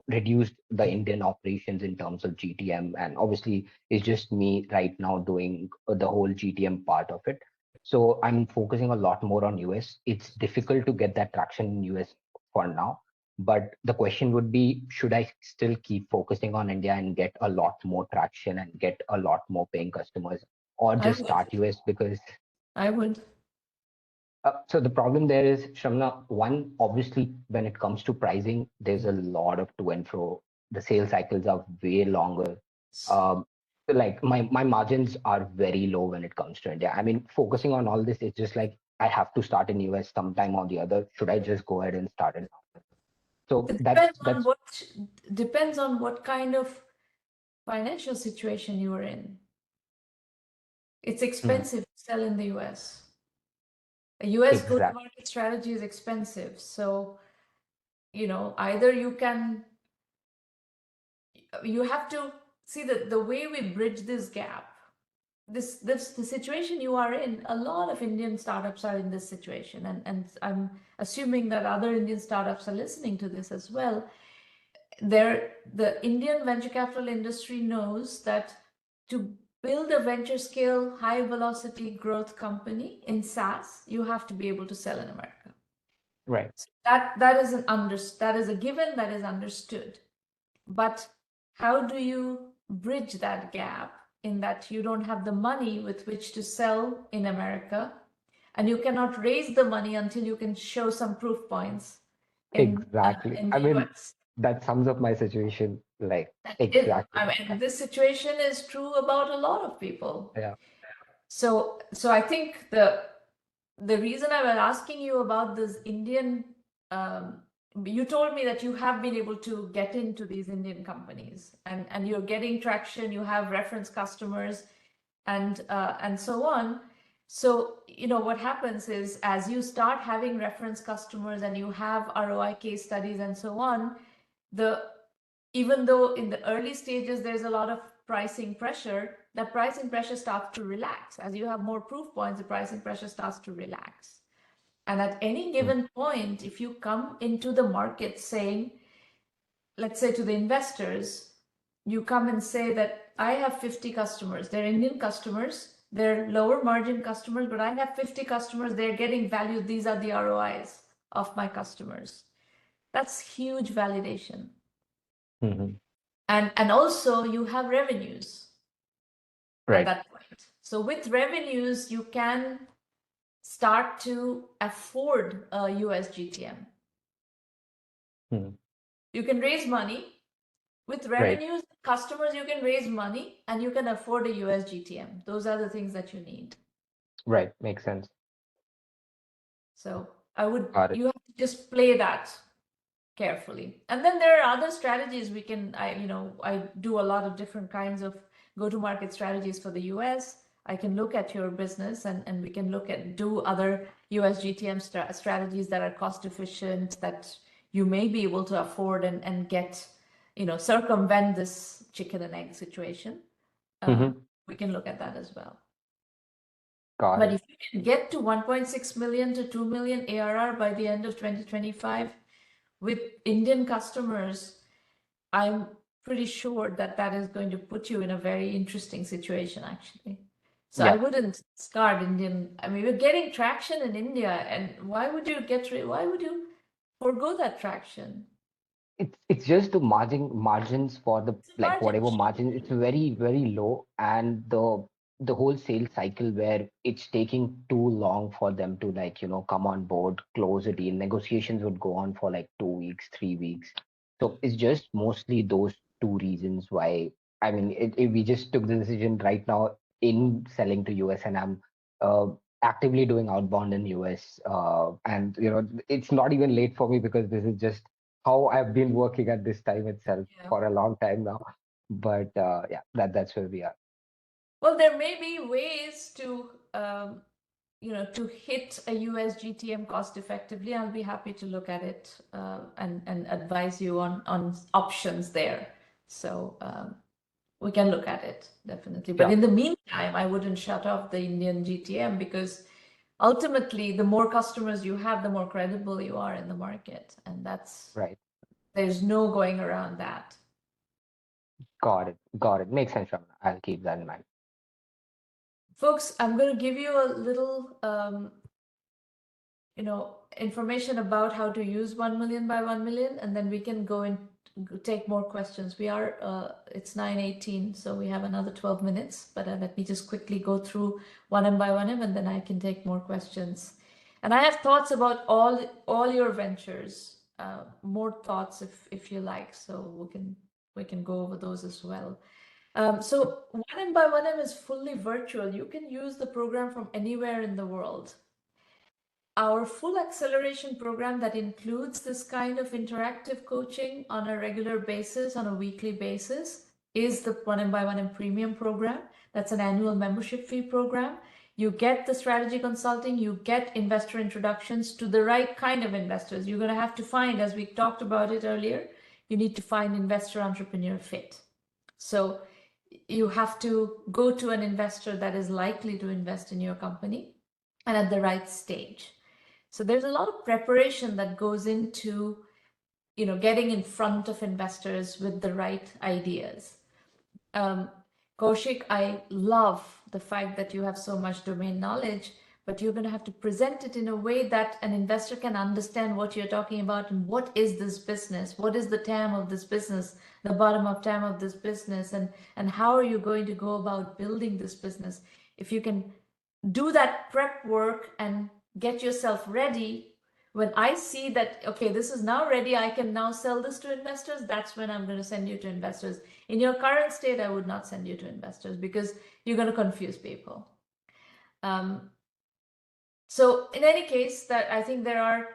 reduced the Indian operations in terms of GTM, and obviously it's just me right now doing the whole GTM part of it. So I'm focusing a lot more on US. It's difficult to get that traction in US for now. But the question would be, should I still keep focusing on India and get a lot more traction and get a lot more paying customers, or just start US? Because I would. so the problem there is, Shramna, one, obviously, when it comes to pricing, there's a lot of to and fro. The sales cycles are way longer. Like my margins are very low when it comes to India. I mean, focusing on all this is just like, I have to start in US sometime or the other. Should I just go ahead and start it? So It that's depends on what kind of financial situation you are in. It's expensive to sell in the US. A US exactly. go-to-market strategy is expensive. So, either you have to see the way we bridge this gap. The situation you are in, a lot of Indian startups are in this situation, and I'm assuming that other Indian startups are listening to this as well. The Indian venture capital industry knows that to build a venture scale, high velocity growth company in SaaS, you have to be able to sell in America. Right. So that is a given, that is understood. But how do you bridge that gap in that you don't have the money with which to sell in America, and you cannot raise the money until you can show some proof points Exactly. in I the mean, US? that sums up my situation, like, exactly. I mean, this situation is true about a lot of people. Yeah. So I think the reason I was asking you about this Indian, you told me that you have been able to get into these Indian companies, and you're getting traction. You have reference customers, and so on. So what happens is, as you start having reference customers and you have ROI case studies and so on, even though in the early stages there's a lot of pricing pressure, that pricing pressure starts to relax. As you have more proof points, the pricing pressure starts to relax. And at any given point, if you come into the market saying, let's say to the investors, you come and say that I have 50 customers, they're Indian customers, they're lower margin customers, but I have 50 customers, they're getting value, these are the ROIs of my customers. That's huge validation. And also you have revenues at that point. So with revenues, you can start to afford a US GTM. You can raise money. With revenues, customers, you can raise money and you can afford a US GTM. Those are the things that you need. Right. Makes sense. So you Got it. have to just play that carefully. And then there are other strategies we can, I do a lot of different kinds of go-to-market strategies for the US. I can look at your business and we can do other US GTM strategies that are cost efficient, that you may be able to afford and get, circumvent this chicken and egg situation. We can look at that as well. But if you can get to 1.6 million to 2 million ARR by the end of 2025 with Indian customers, I'm pretty sure that is going to put you in a very interesting situation, actually. So I wouldn't discard Indian. I mean, we're getting traction in India, and why would you forgo that traction? It's just the margins for the whatever margin, it's very, very low, and the whole sales cycle where it's taking too long for them to come on board, close a deal. Negotiations would go on for 2 weeks, 3 weeks. So it's just mostly those two reasons why. I mean, if we just took the decision right now in selling to US, and I'm actively doing outbound in US, and it's not even late for me because this is just how I've been working at this time itself for a long time now. But that's where we are. Well, there may be ways to to hit a US GTM cost effectively. I'll be happy to look at it and advise you on options there. So we can look at it, definitely. But in the meantime, I wouldn't shut off the Indian GTM, because ultimately, the more customers you have, the more credible you are in the market. And that's right. There's no going around that. Got it. Makes sense, Ramana. I'll keep that in mind. Folks, I'm going to give you a little, information about how to use 1 million by 1 million, and then we can go and take more questions. It's 9:18, so we have another 12 minutes, but let me just quickly go through 1M, and then I can take more questions. And I have thoughts about all your ventures, more thoughts if you like, so we can go over those as well. So 1M is fully virtual. You can use the program from anywhere in the world. Our full acceleration program that includes this kind of interactive coaching on a regular basis, on a weekly basis, is the 1M Premium program. That's an annual membership fee program. You get the strategy consulting, you get investor introductions to the right kind of investors. You're going to have to find, as we talked about it earlier, you need to find investor entrepreneur fit. So you have to go to an investor that is likely to invest in your company and at the right stage. So there's a lot of preparation that goes into, getting in front of investors with the right ideas. Kaushik, I love the fact that you have so much domain knowledge, but you're going to have to present it in a way that an investor can understand what you're talking about and what is this business, what is the TAM of this business, the bottom-up TAM of this business, and how are you going to go about building this business. If you can do that prep work and get yourself ready, when I see that, okay, this is now ready, I can now sell this to investors, that's when I'm going to send you to investors. In your current state, I would not send you to investors because you're going to confuse people. So in any case, that I think there are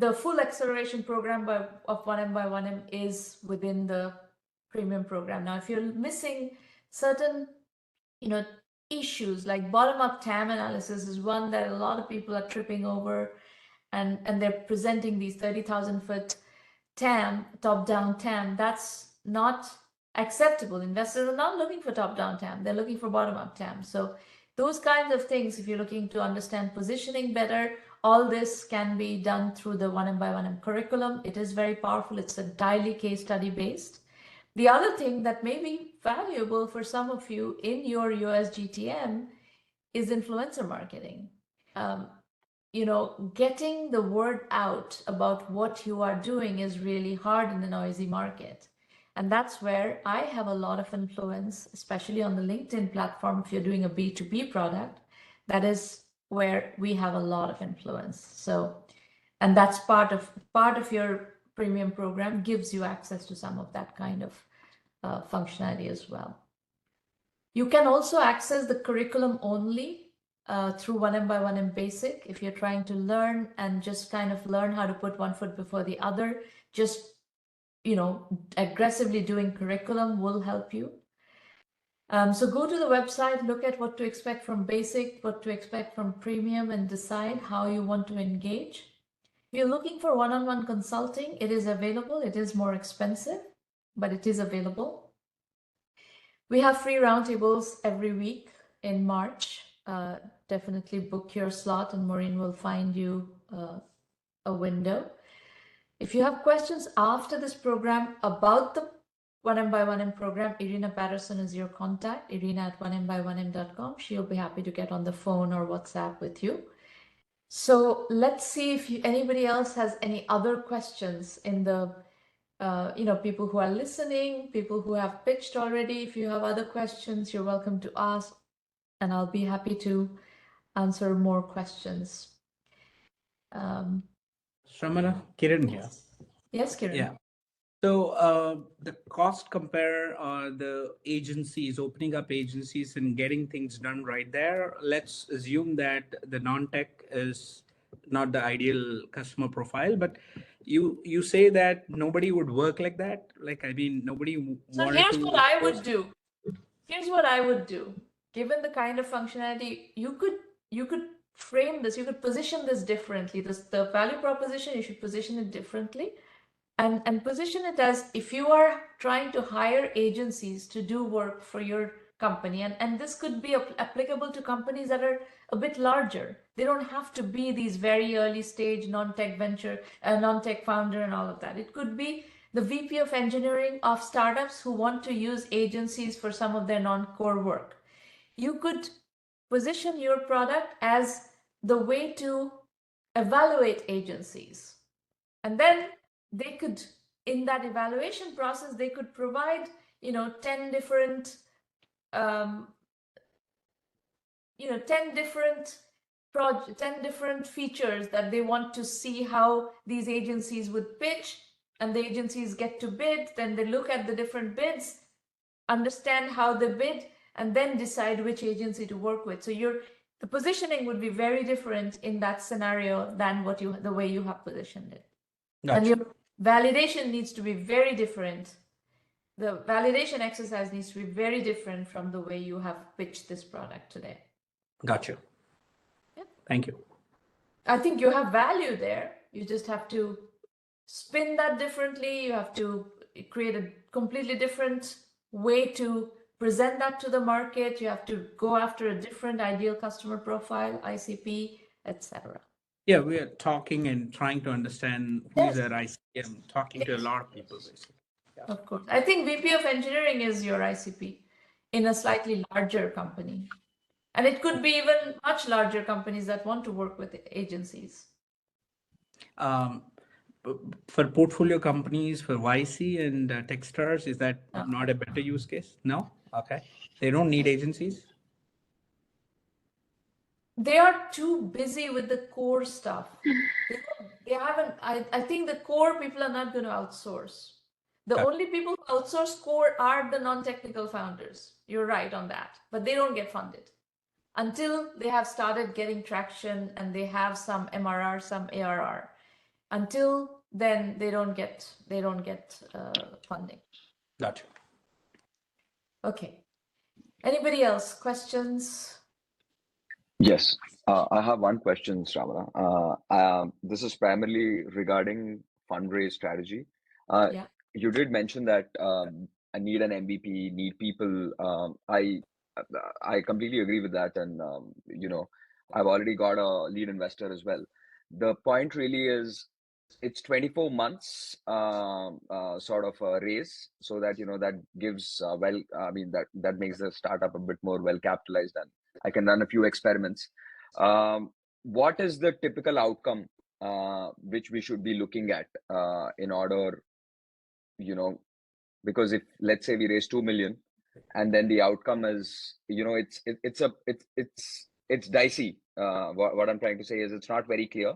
the full acceleration program of 1M is within the premium program. Now, if you're missing certain, issues like bottom-up TAM analysis is one that a lot of people are tripping over, and they're presenting these 30,000-foot TAM, top-down TAM. That's not acceptable. Investors are not looking for top-down TAM. They're looking for bottom-up TAM. So those kinds of things, if you're looking to understand positioning better, all this can be done through the 1M curriculum. It is very powerful. It's entirely case study based. The other thing that may be valuable for some of you in your USGTM is influencer marketing. Getting the word out about what you are doing is really hard in a noisy market. And that's where I have a lot of influence, especially on the LinkedIn platform. If you're doing a B2B product, that is where we have a lot of influence. So, and that's part of your premium program, gives you access to some of that kind of functionality as well. You can also access the curriculum only through 1M Basic. If you're trying to learn and just kind of learn how to put one foot before the other, just aggressively doing curriculum will help you. So go to the website, look at what to expect from Basic, what to expect from Premium, and decide how you want to engage. If you're looking for one-on-one consulting, it is available. It is more expensive, but it is available. We have free roundtables every week in March. Definitely book your slot and Maureen will find you a window. If you have questions after this program about the 1M program, Irina Patterson is your contact, irina@1M1M.com. She'll be happy to get on the phone or WhatsApp with you. So let's see if anybody else has any other questions in the, people who are listening, people who have pitched already. If you have other questions, you're welcome to ask, and I'll be happy to answer more questions. Shramana, Kiran here. Yes, Kiran. Yeah. So the cost compare the agencies, opening up agencies and getting things done right there. Let's assume that the non-tech is not the ideal customer profile, but you say that nobody would work like that. Like, I mean, nobody. So here's what I would do. Here's what I would do. Given the kind of functionality, you could frame this, you could position this differently. The value proposition, you should position it differently. And position it as, if you are trying to hire agencies to do work for your company, and this could be applicable to companies that are a bit larger. They don't have to be these very early stage non-tech venture, non-tech founder and all of that. It could be the VP of engineering of startups who want to use agencies for some of their non-core work. You could position your product as the way to evaluate agencies. And then they could, in that evaluation process, they could provide, 10 different, 10 different features that they want to see how these agencies would pitch, and the agencies get to bid. Then they look at the different bids, understand how they bid, and then decide which agency to work with. So the positioning would be very different in that scenario than the way you have positioned it. Gotcha. And your validation needs to be very different. The validation exercise needs to be very different from the way you have pitched this product today. Gotcha. Yep. Thank you. I think you have value there. You just have to spin that differently. You have to create a completely different way to present that to the market. You have to go after a different ideal customer profile, ICP, etc. Yeah, we are talking and trying to understand who is our ICM, talking to a lot of people, basically. Of course. I think VP of engineering is your ICP in a slightly larger company. And it could be even much larger companies that want to work with agencies. For portfolio companies, for YC and Techstars, is that not a better use case? No? Okay. They don't need agencies? They are too busy with the core stuff. They haven't, I think the core people are not going to outsource. The only people who outsource core are the non-technical founders. You're right on that, but they don't get funded until they have started getting traction and they have some MRR, some ARR. Until then, they don't get funding. Gotcha. Okay. Anybody else? Questions? Yes, I have one question, Shravana. This is primarily regarding fundraise strategy. Yeah. You did mention that I need an MVP, need people. I completely agree with that, and I've already got a lead investor as well. The point really is, it's 24 months sort of a raise, so that that gives that makes the startup a bit more well capitalized, and I can run a few experiments. What is the typical outcome which we should be looking at in order, because if, let's say, we raise 2 million and then the outcome is, it's dicey. What I'm trying to say is, it's not very clear.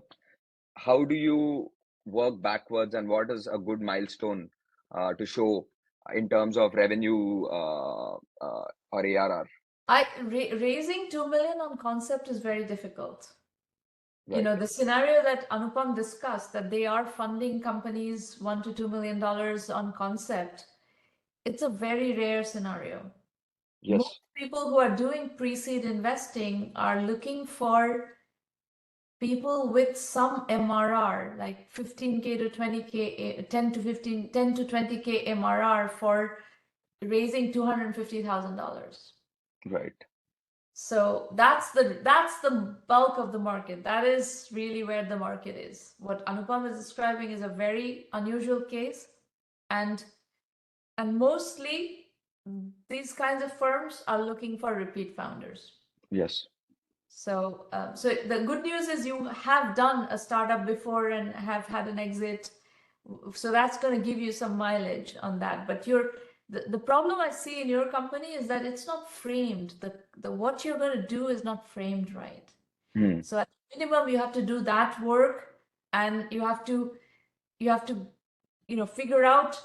How do you work backwards, and what is a good milestone to show in terms of revenue or ARR? Raising 2 million on concept is very difficult. Right. The scenario that Anupam discussed, that they are funding companies $1 to $2 million on concept, it's a very rare scenario. Yes. Most people who are doing pre-seed investing are looking for people with some MRR, like 15K to 20K, 10 to 20K MRR for raising $250,000. Right. So that's the bulk of the market. That is really where the market is. What Anupam is describing is a very unusual case, and mostly these kinds of firms are looking for repeat founders. Yes. So the good news is you have done a startup before and have had an exit. So that's going to give you some mileage on that. But the problem I see in your company is that it's not framed. The what you're going to do is not framed right. So at minimum, you have to do that work, and you have to figure out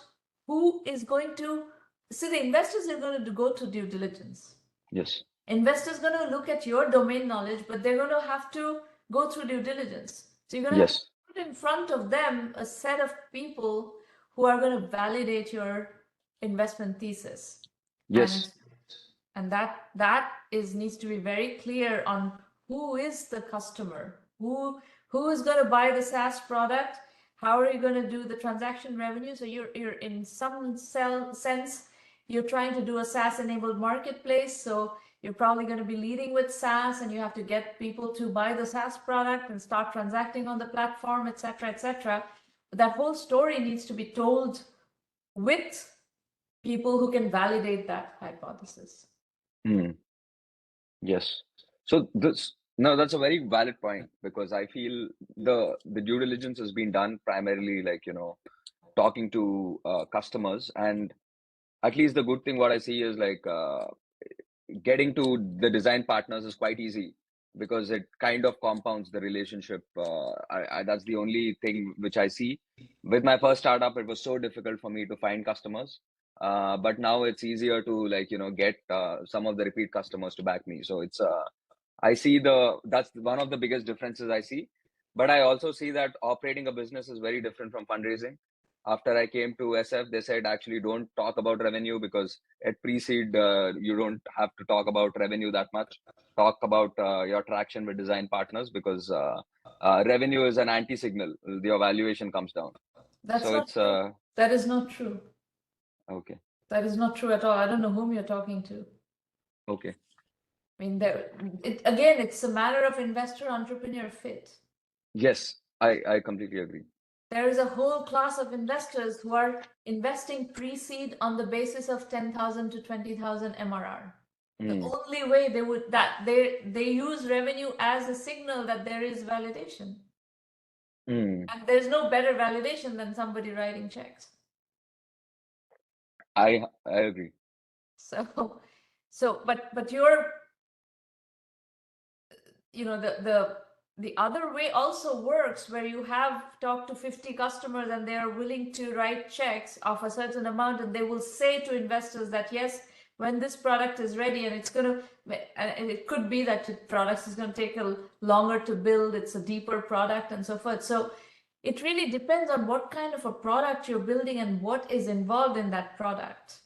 who is going to. So the investors are going to go to due diligence. Yes. Investors going to look at your domain knowledge, but they're going to have to go through due diligence. So you're going to have to put in front of them a set of people who are going to validate your investment thesis. Yes. And that needs to be very clear on who is the customer, who is going to buy the SaaS product, how are you going to do the transaction revenue. So you're in some sense, you're trying to do a SaaS enabled marketplace. So you're probably going to be leading with SaaS, and you have to get people to buy the SaaS product and start transacting on the platform, et cetera, et cetera. But that whole story needs to be told with people who can validate that hypothesis. Yes. So that's a very valid point, because I feel the due diligence has been done primarily talking to customers, and at least the good thing what I see is getting to the design partners is quite easy, because it kind of compounds the relationship. That's the only thing which I see. With my first startup, it was so difficult for me to find customers, but now it's easier to get some of the repeat customers to back me. So it's I see that's one of the biggest differences I see. But I also see that operating a business is very different from fundraising. After I came to SF, they said, actually don't talk about revenue, because at pre-seed, you don't have to talk about revenue that much. Talk about your traction with design partners, because revenue is an anti-signal. The valuation comes down. That is not true. Okay. That is not true at all. I don't know whom you're talking to. Okay. I mean, again, it's a matter of investor-entrepreneur fit. Yes, I completely agree. There is a whole class of investors who are investing pre-seed on the basis of 10,000 to 20,000 MRR. The only way they would they use revenue as a signal that there is validation. And there's no better validation than somebody writing checks. I agree. But you're, the other way also works, where you have talked to 50 customers and they are willing to write checks of a certain amount, and they will say to investors that yes, when this product is ready, and it could be that the product is going to take a longer to build, it's a deeper product and so forth. So it really depends on what kind of a product you're building and what is involved in that product.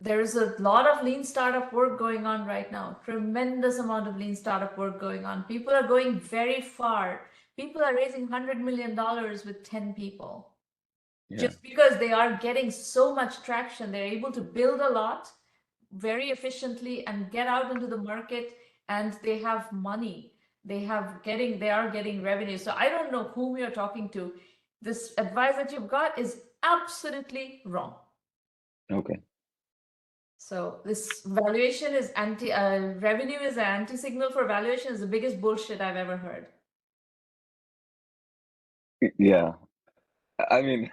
There is a lot of lean startup work going on right now. Tremendous amount of lean startup work going on. People are going very far. People are raising $100 million with 10 people. Just because they are getting so much traction. They're able to build a lot very efficiently and get out into the market, and they have money. They are getting revenue. So I don't know whom you're talking to. This advice that you've got is absolutely wrong. Okay. So this valuation is revenue is an anti-signal for valuation is the biggest bullshit I've ever heard. Yeah, I mean,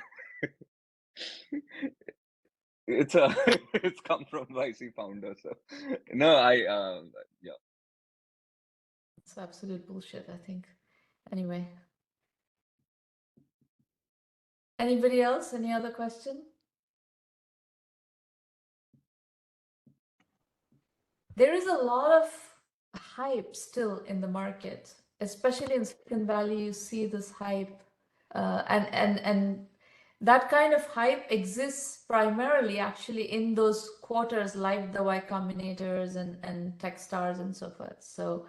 it's come from YC founder. So no, yeah. It's absolute bullshit, I think. Anyway. Anybody else? Any other question? There is a lot of hype still in the market, especially in Silicon Valley. You see this hype, and that kind of hype exists primarily actually in those quarters like the Y Combinators and Techstars and so forth. So,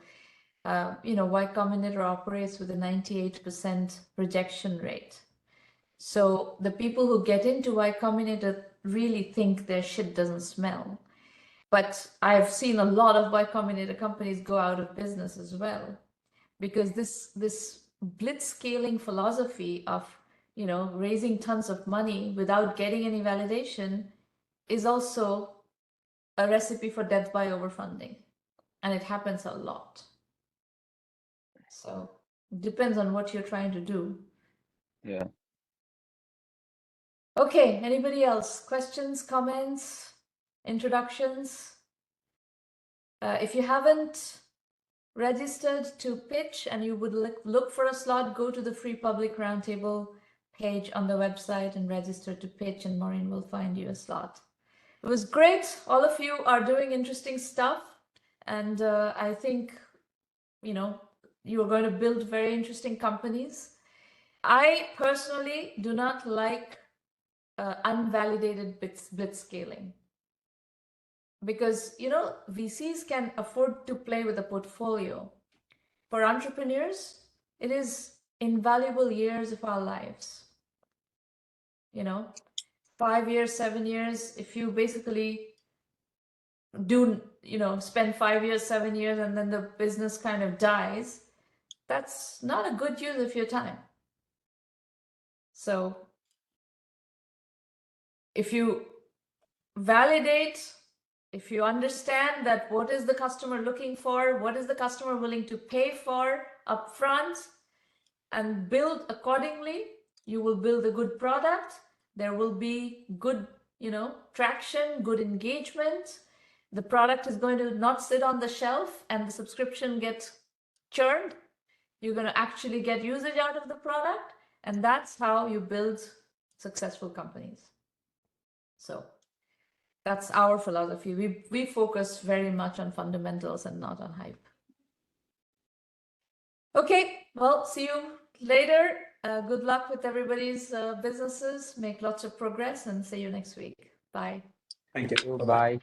Y Combinator operates with a 98% rejection rate. So the people who get into Y Combinator really think their shit doesn't smell. But I've seen a lot of Y Combinator companies go out of business as well, because this blitz scaling philosophy of raising tons of money without getting any validation is also a recipe for death by overfunding, and it happens a lot. So it depends on what you're trying to do. Yeah. Okay, anybody else? Questions, comments, introductions? If you haven't registered to pitch and you would look for a slot, go to the free public roundtable page on the website and register to pitch, and Maureen will find you a slot. It was great. All of you are doing interesting stuff, and I think you are going to build very interesting companies. I personally do not like unvalidated blitz scaling, because VCs can afford to play with a portfolio. For entrepreneurs, it is invaluable years of our lives. 5 years, 7 years, if you basically do spend 5 years, 7 years, and then the business kind of dies, that's not a good use of your time. So if you validate, if you understand that what is the customer looking for, what is the customer willing to pay for upfront, and build accordingly, you will build a good product. There will be good, traction, good engagement. The product is going to not sit on the shelf and the subscription gets churned. You're going to actually get usage out of the product, and that's how you build successful companies. So that's our philosophy. We focus very much on fundamentals and not on hype. Okay, well, see you later. Good luck with everybody's businesses. Make lots of progress, and see you next week. Bye. Thank you. Bye.